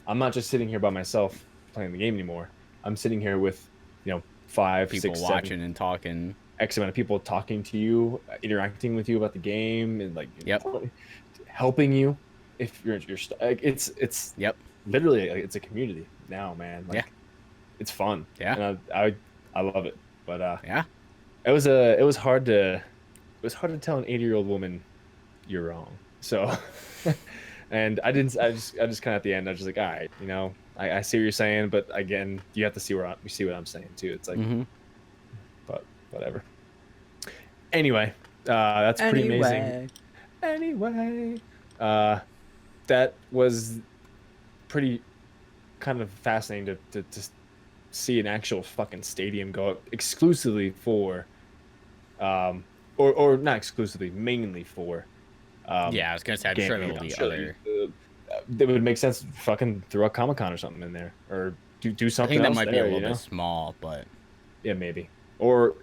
I'm not just sitting here by myself playing the game anymore. I'm sitting here with, 5 people 6 watching 7, and talking. X amount of people talking to you, interacting with you about the game, and like helping you if you're it's literally, like, it's a community now, man. Like, it's fun. And I love it. But it was hard to tell an 80-year-old woman you're wrong. So And I didn't. I just kind of at the end. I was just like, all right, you know, I see what you're saying, but again, you have to see you see what I'm saying too. It's like, but whatever. Anyway, that's pretty amazing. Anyway, that was pretty kind of fascinating to see an actual fucking stadium go up exclusively for, or not exclusively, mainly for. Yeah, I was gonna say, I'm sure there'll be other. It would make sense. Fucking throw a Comic-Con or something in there, or do something. I think else that might there, be a little bit small, but yeah, maybe, or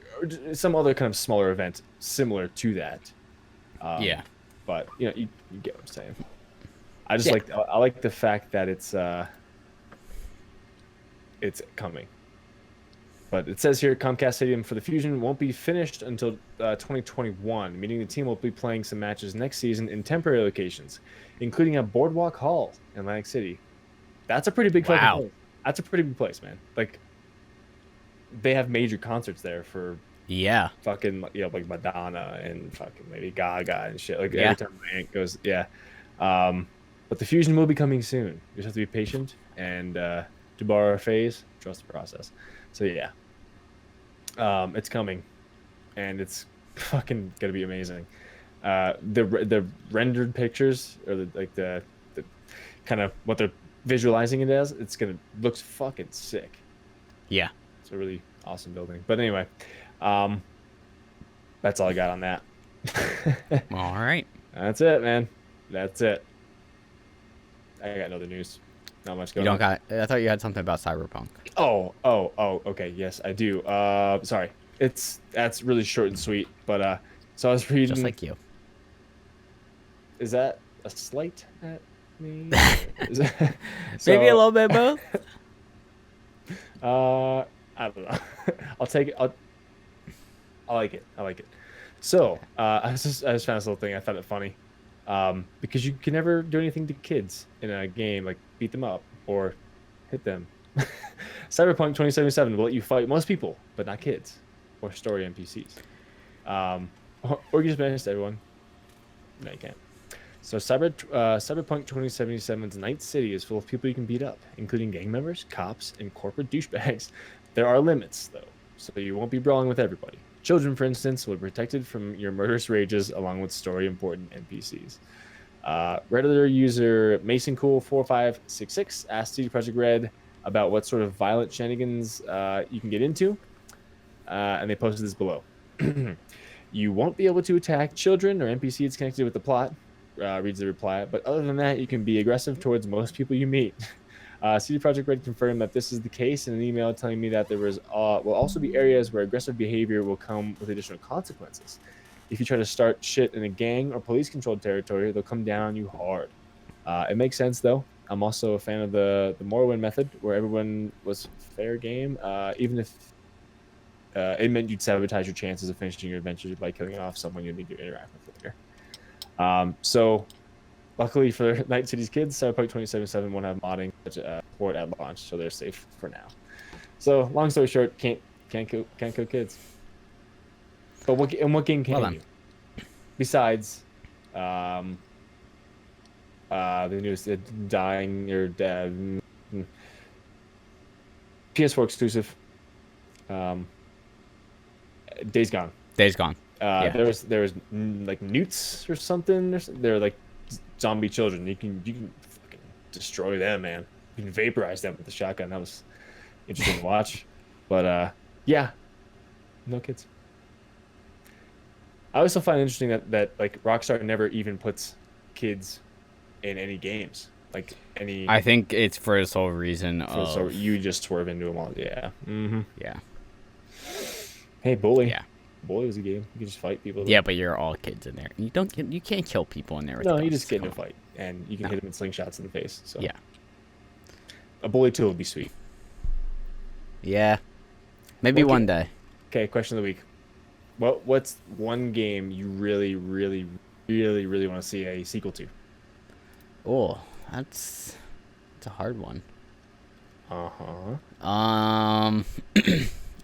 some other kind of smaller event similar to that. Yeah, but you know, you get what I'm saying. I just I like the fact that it's coming. But it says here Comcast Stadium for the Fusion won't be finished until 2021, meaning the team will be playing some matches next season in temporary locations, including at Boardwalk Hall in Atlantic City. That's a pretty big fucking place. That's a pretty big place, man. Like, they have major concerts there for fucking, you know, like Madonna and fucking Lady Gaga and shit. Like every time my aunt goes, but the Fusion will be coming soon. You just have to be patient and to borrow a phase, trust the process. So yeah, it's coming, and it's fucking gonna be amazing. The rendered pictures, or the kind of what they're visualizing it as, looks fucking sick. Yeah, it's a really awesome building. But anyway, that's all I got on that. All right, that's it, man. That's it. I got no other news. Not much going on. I thought you had something about Cyberpunk. Oh, okay. Yes, I do. Sorry. That's really short and sweet, but so I was reading. Just like you. Is that a slight at me? Maybe a little bit both. I don't know. I'll take it. I like it. So, I just found this little thing. I found it funny. Because you can never do anything to kids in a game, like beat them up or hit them. Cyberpunk 2077 will let you fight most people, but not kids or story NPCs. Or you just manage everyone. No, you can't. So Cyberpunk 2077's Night City is full of people you can beat up, including gang members, cops, and corporate douchebags. There are limits, though, so you won't be brawling with everybody. Children, for instance, will be protected from your murderous rages along with story-important NPCs. Redditor user MasonCool4566 asked CD Projekt Red about what sort of violent shenanigans you can get into, and they posted this below. You won't be able to attack children or NPCs connected with the plot, reads the reply, but other than that, you can be aggressive towards most people you meet. CD Projekt Red confirmed that this is the case in an email telling me that there will also be areas where aggressive behavior will come with additional consequences. If you try to start shit in a gang or police-controlled territory, they'll come down on you hard. It makes sense, though. I'm also a fan of the Morrowind method, where everyone was fair game, even if it meant you'd sabotage your chances of finishing your adventure by killing off someone you need to interact with later. So, luckily for Night City's kids, Cyberpunk 2077 won't have modding support at launch, so they're safe for now. So, long story short, can't kill kids. But what game can you? Besides, the newest dying or PS4 exclusive, Days Gone. There was like newts or something. They're like zombie children. You can fucking destroy them, man. You can vaporize them with the shotgun. That was interesting to watch. But yeah, no kids. I also find it interesting that like Rockstar never even puts kids in any games. Like any. I think it's for the sole reason so you just swerve into them all. Yeah. Mm-hmm. Yeah. Hey, Bully. Yeah. Bully was a game. You can just fight people. Yeah, but you're all kids in there. You can't kill people in there. With guns. You just get in a fight, and you can hit them with slingshots in the face. So yeah. A Bully 2 would be sweet. Yeah. Maybe one day. Okay, question of the week. What's one game you really, really, really, really want to see a sequel to? Oh, that's a hard one. Uh-huh. I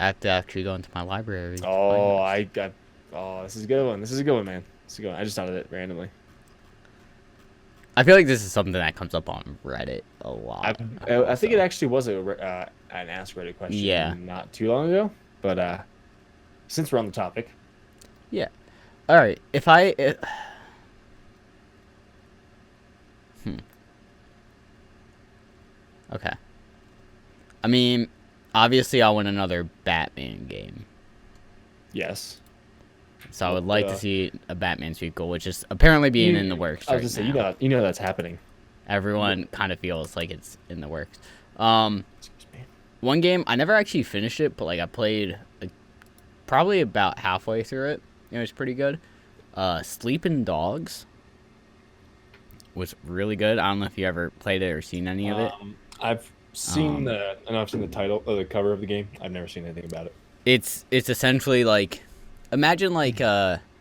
have to actually go into my library. This is a good one. This is a good one, man. This is a good one. I just thought of it randomly. I feel like this is something that comes up on Reddit a lot. I think it actually was an Ask Reddit question not too long ago. But since we're on the topic. Yeah. All right. Okay. I mean, obviously I want another Batman game. Yes. So I would like to see a Batman sequel, which is apparently being in the works. I was just saying, you know that's happening. Everyone kind of feels like it's in the works. One game I never actually finished it, but like I played probably about halfway through it. It was pretty good. Sleeping Dogs was really good. I don't know if you ever played it or seen any of it. I've seen I've seen the title or the cover of the game. I've never seen anything about it. It's essentially like, imagine like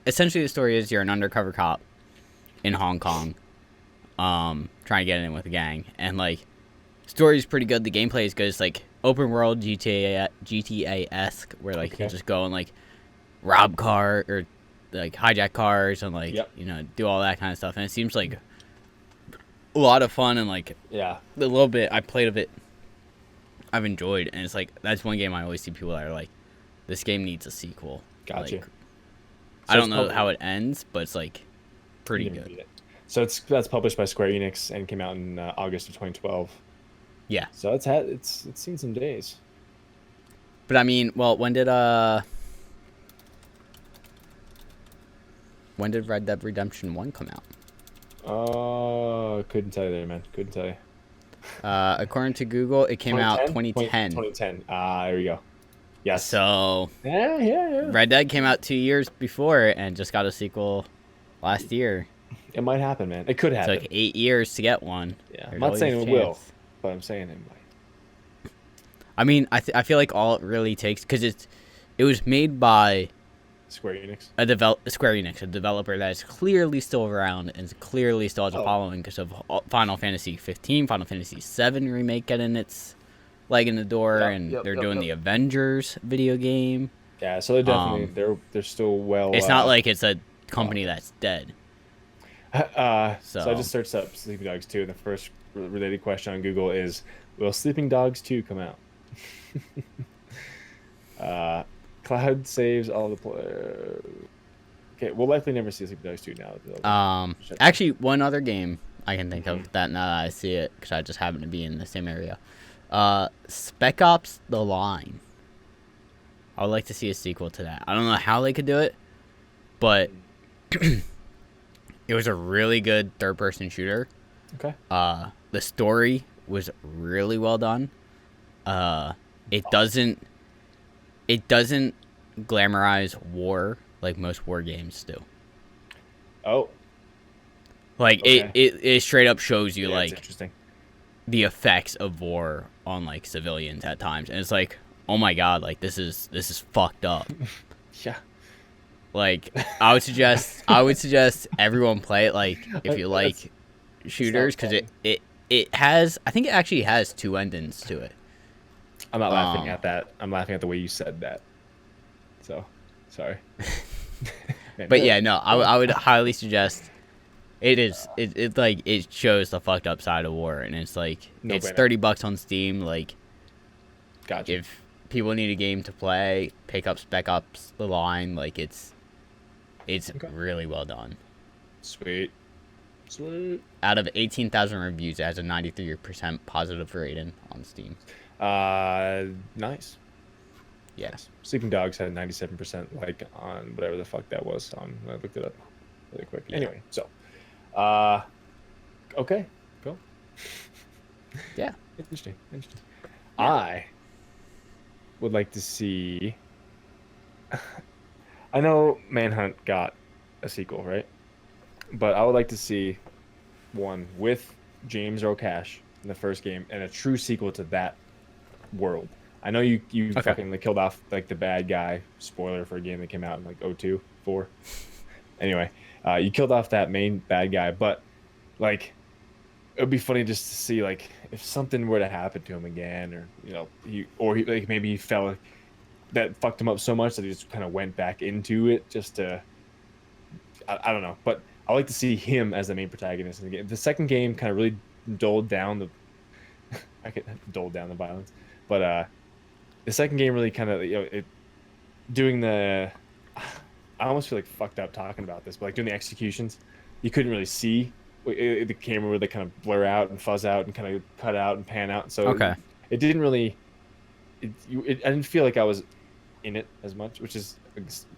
essentially the story is you're an undercover cop in Hong Kong, trying to get in with a gang, and like story's pretty good. The gameplay is good. It's like open world GTA-esque, where like you just go and like rob car or like hijack cars and like do all that kind of stuff. And it seems like a lot of fun, and like the little bit I played of it I've enjoyed. And it's like that's one game I always see people that are like, this game needs a sequel. Gotcha. Like, I don't know how it ends, but it's like pretty good. So that's published by Square Enix and came out in August of 2012. Yeah. So it's seen some days. But I mean, well, when did Red Dead Redemption 1 come out? Couldn't tell you there, man. Couldn't tell you. According to Google, it came out 2010. 2010. There we go. Yes. So yeah. Red Dead came out 2 years before and just got a sequel last year. It might happen, man. It could happen. It took 8 years to get one. Yeah. I'm not saying it will, but I'm saying it might. I mean, I feel like all it really takes, because it was made by Square Enix, a developer that is clearly still around and clearly still has a following because of Final Fantasy 15, Final Fantasy 7 remake getting its leg in the door, and they're doing the Avengers video game. Yeah, so they're definitely they're still well. It's not like it's a company that's dead. So I just searched up Sleeping Dogs 2, and the first related question on Google is, will Sleeping Dogs 2 come out? Cloud saves all the players. Okay, we'll likely never see Sleeping Dogs 2 now. Actually, one other game I can think of that now that I see it, because I just happen to be in the same area. Spec Ops: The Line. I would like to see a sequel to that. I don't know how they could do it, but it was a really good third-person shooter. Okay. The story was really well done. It doesn't glamorize war like most war games do. Oh. Like okay. it straight up shows you like interesting. The effects of war on like civilians at times, and it's like, oh my god, like this is fucked up. Yeah. Like I would suggest everyone play it, like if you like shooters, because it has, I think it actually has 2 endings to it. I'm not laughing at that. I'm laughing at the way you said that. So, sorry. But yeah, no, I would highly suggest. It like it shows the fucked up side of war, and it's like it's $30 on Steam. Like, gotcha. If people need a game to play, pick up Spec Ops: The Line. Like it's really well done. Sweet. Out of 18,000 reviews, it has a 93% positive rating on Steam. Nice. Yes. Sleeping Dogs had 97% like on whatever the fuck that was on. I looked it up really quick. Yeah. Anyway, so okay, cool. Yeah. Interesting. I would like to see. I know Manhunt got a sequel, right? But I would like to see one with James Earl Cash in the first game and a true sequel to that world. I know you fucking like, killed off like the bad guy. Spoiler for a game that came out in like 2002, 4. Anyway, you killed off that main bad guy, but like it would be funny just to see like if something were to happen to him again, or he like maybe he fell, that fucked him up so much that he just kind of went back into it just to. I don't know, but I like to see him as the main protagonist in the game. The second game kind of really doled down the I could doled down the violence, but the second game really kind of doing the I almost feel like fucked up talking about this, but like doing the executions, you couldn't really see the camera would kind of blur out and fuzz out and kind of cut out and pan out. So Okay. it didn't really. I didn't feel like I was in it as much, which is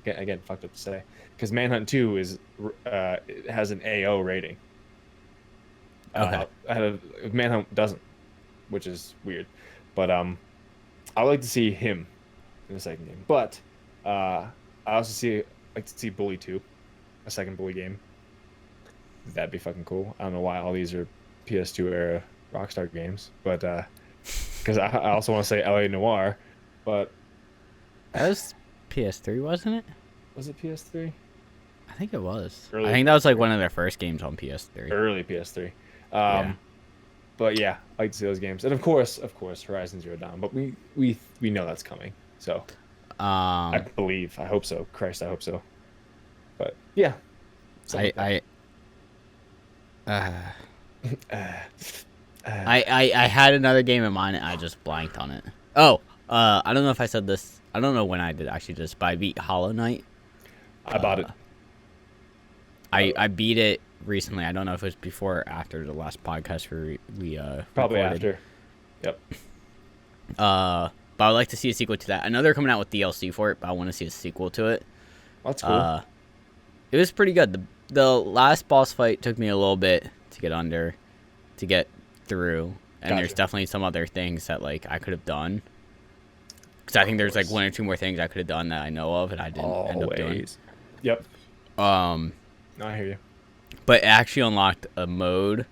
again fucked up to say, because Manhunt 2 it has an AO rating. Okay. Manhunt doesn't, which is weird, but I would like to see him in the second game. But I also like to see Bully 2, a second Bully game. That'd be fucking cool. I don't know why all these are PS2 era Rockstar games, but because I also want to say LA Noire, but That was PS3, wasn't it? was it PS3? I think it was. Early I think that was like one of their first games on PS3. Early PS3. Yeah. But yeah, I like to see those games, and of course, Horizon Zero Dawn. But we know that's coming, so I believe, I hope so. Christ, I hope so. But yeah, I had another game in mind and I just blanked on it. Oh, I don't know if I said this. I don't know when I did actually this, but I beat Hollow Knight. I bought it. I beat it recently. I don't know if it was before or after the last podcast we Probably recorded. after. Yep. But I would like to see a sequel to that. I know they're coming out with DLC for it, but I want to see a sequel to it. That's cool. It was pretty good. The last boss fight took me a little bit to get through, and Gotcha. there's definitely some other things that like I could have done. Because I think there's like one or two more things I could have done that I know of, and I didn't end up doing. Yep. No, I hear you. but it actually unlocked a mode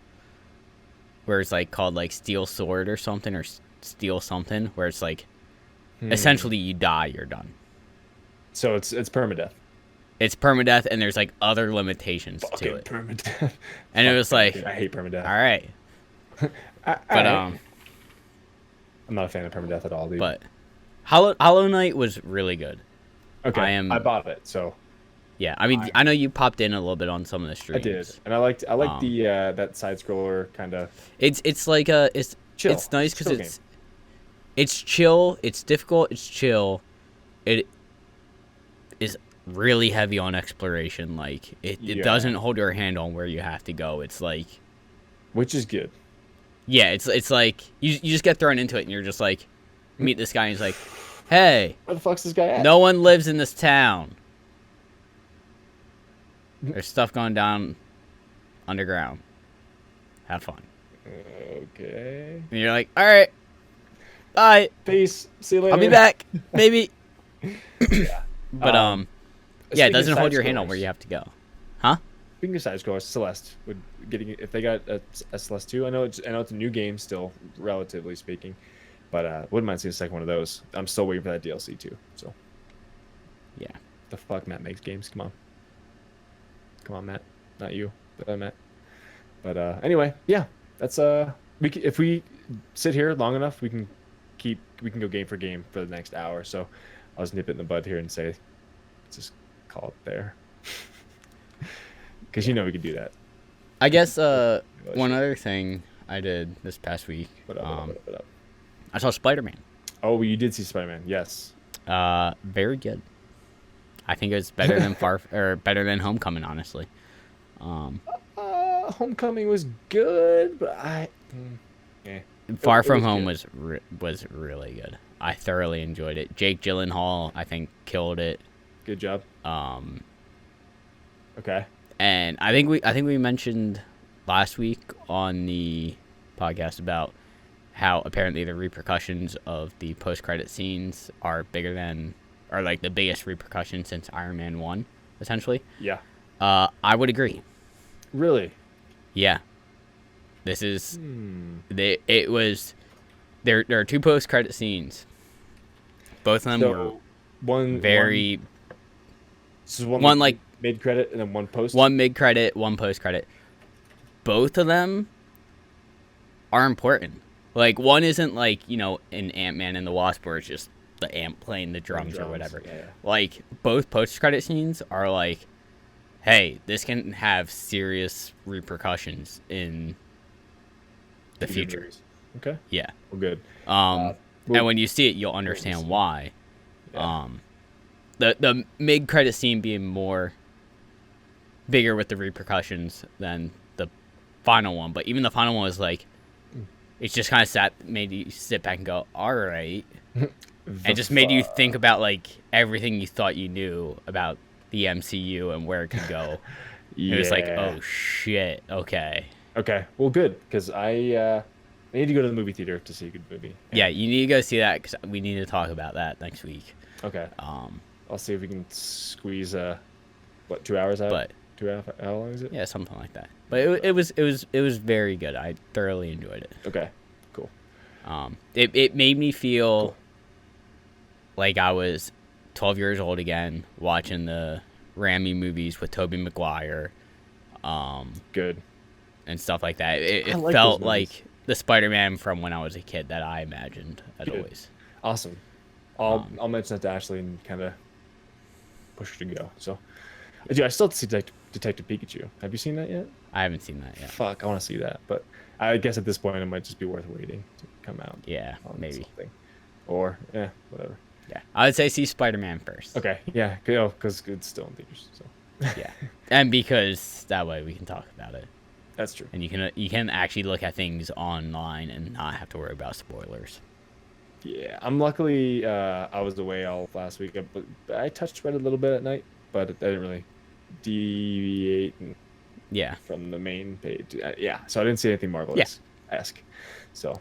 where it's like called like Steel Sword or something, or Steel something, where it's like essentially you die, you're done. So it's permadeath. It's permadeath, and there's like other limitations Fucking to it. permadeath. And it was like, Dude, I hate permadeath. all right, but I'm not a fan of permadeath at all, dude. but Hollow Knight was really good. okay, I I bought it, so Yeah, I mean, I know you popped in a little bit on some of the I streams. did, and I liked the that side scroller kind of. It's like it's Chill. it's nice because Chill it's chill, it's difficult, it's chill. It is really heavy on exploration. Like it doesn't hold your hand on where you have to go. It's like, which is good. yeah, it's like you just get thrown into it and you're just like, meet this guy and he's like, hey, Where the fuck's this guy at? no one lives in this town. There's stuff going down underground. Have fun. Okay. And you're like, all right, bye. Peace. See you later. I'll be back, maybe. Yeah. But yeah, it Speaking doesn't of hold your side hand on scrollers- where you have to go. Huh? Speaking of side scrollers, Celeste would if they got a Celeste 2. I know it's a new game still, relatively speaking, but wouldn't mind seeing a second one of those. I'm still waiting for that DLC too. So Yeah. the fuck, Matt makes games. Come on, Matt. Not you, but Matt. But anyway, yeah, that's if we sit here long enough, we can go game for game for the next hour. So I'll just nip it in the bud here and say, let's just call it there. Because we can do that. I guess one other thing I did this past week, What up? I saw Spider-Man. Oh, you did see Spider-Man. Yes. Very good. I think it was better than better than Homecoming, honestly. Homecoming was good, but Far From was Home good. was really good. I thoroughly enjoyed it. Jake Gyllenhaal, I think, killed it. Good job. Okay. And I think we mentioned last week on the podcast about how apparently the repercussions of the post-credit scenes are like the biggest repercussions since Iron Man 1, essentially. Yeah. I would agree. Really? Yeah. This is it was there are two post-credit scenes. Both of them were one very one like mid-credit and then one post. One mid-credit, one post-credit. Both of them are important. Like, one isn't like, in Ant-Man and the Wasp where it's just the ant playing the drums or whatever. Yeah. Like, both post-credit scenes are like, hey, this can have serious repercussions in the future. Movies. Okay. Yeah. Well, good. And when you see it, you'll understand why. Yeah. The mid-credit scene being bigger with the repercussions than the final one, but even the final one was like, it's just kind of made you sit back and go, all right, and just made you think about like everything you thought you knew about the MCU and where it could go. It was like, oh shit, okay. Okay, well, good, because I need to go to the movie theater to see a good movie. Yeah, you need to go see that because we need to talk about that next week. Okay. I'll see if we can squeeze 2 hours out. But 2 hours? How long is it? Yeah, something like that. But it was very good. I thoroughly enjoyed it. Okay, cool. It made me feel like I was 12 years old again, watching the Raimi movies with Tobey Maguire. Good. And stuff like that. It like felt like the Spider-Man from when I was a kid that I imagined as always. Awesome. I'll mention that to Ashley and kind of push her to go. So, dude, I still have to see Detective Pikachu. Have you seen that yet? I haven't seen that yet. Fuck, I want to see that, but I guess at this point it might just be worth waiting to come out. Yeah, maybe. Something. Or whatever. Yeah, I would say see Spider-Man first. Okay, yeah, because it's still in theaters. So. Yeah, and because that way we can talk about it. That's true. And you can actually look at things online and not have to worry about spoilers. Yeah, I'm luckily I was away all last week, but I touched Reddit a little bit at night, but I didn't really deviate from the main page. So I didn't see anything Marvel-esque. So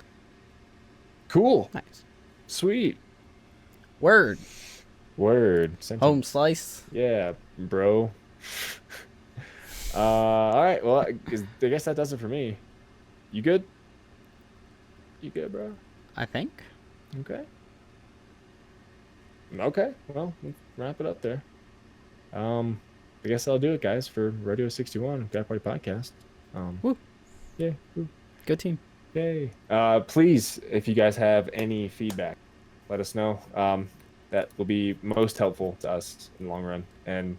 cool. Nice. Sweet. Word. Home slice. Yeah, bro. All right. Well, I guess that does it for me. You good? You good, bro? I think. Okay. Well, we'll wrap it up there. I guess I'll do it, guys, for Radio 61 Guy Party Podcast. Woo. Yeah. Woo. Good team. Yay. Please, if you guys have any feedback, let us know. That will be most helpful to us in the long run and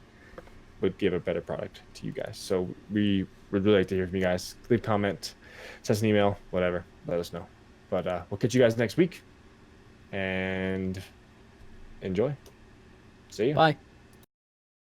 would give a better product to you guys. So we would really like to hear from you guys. Leave a comment, send us an email, whatever. Let us know. But we'll catch you guys next week. And enjoy. See you. Bye.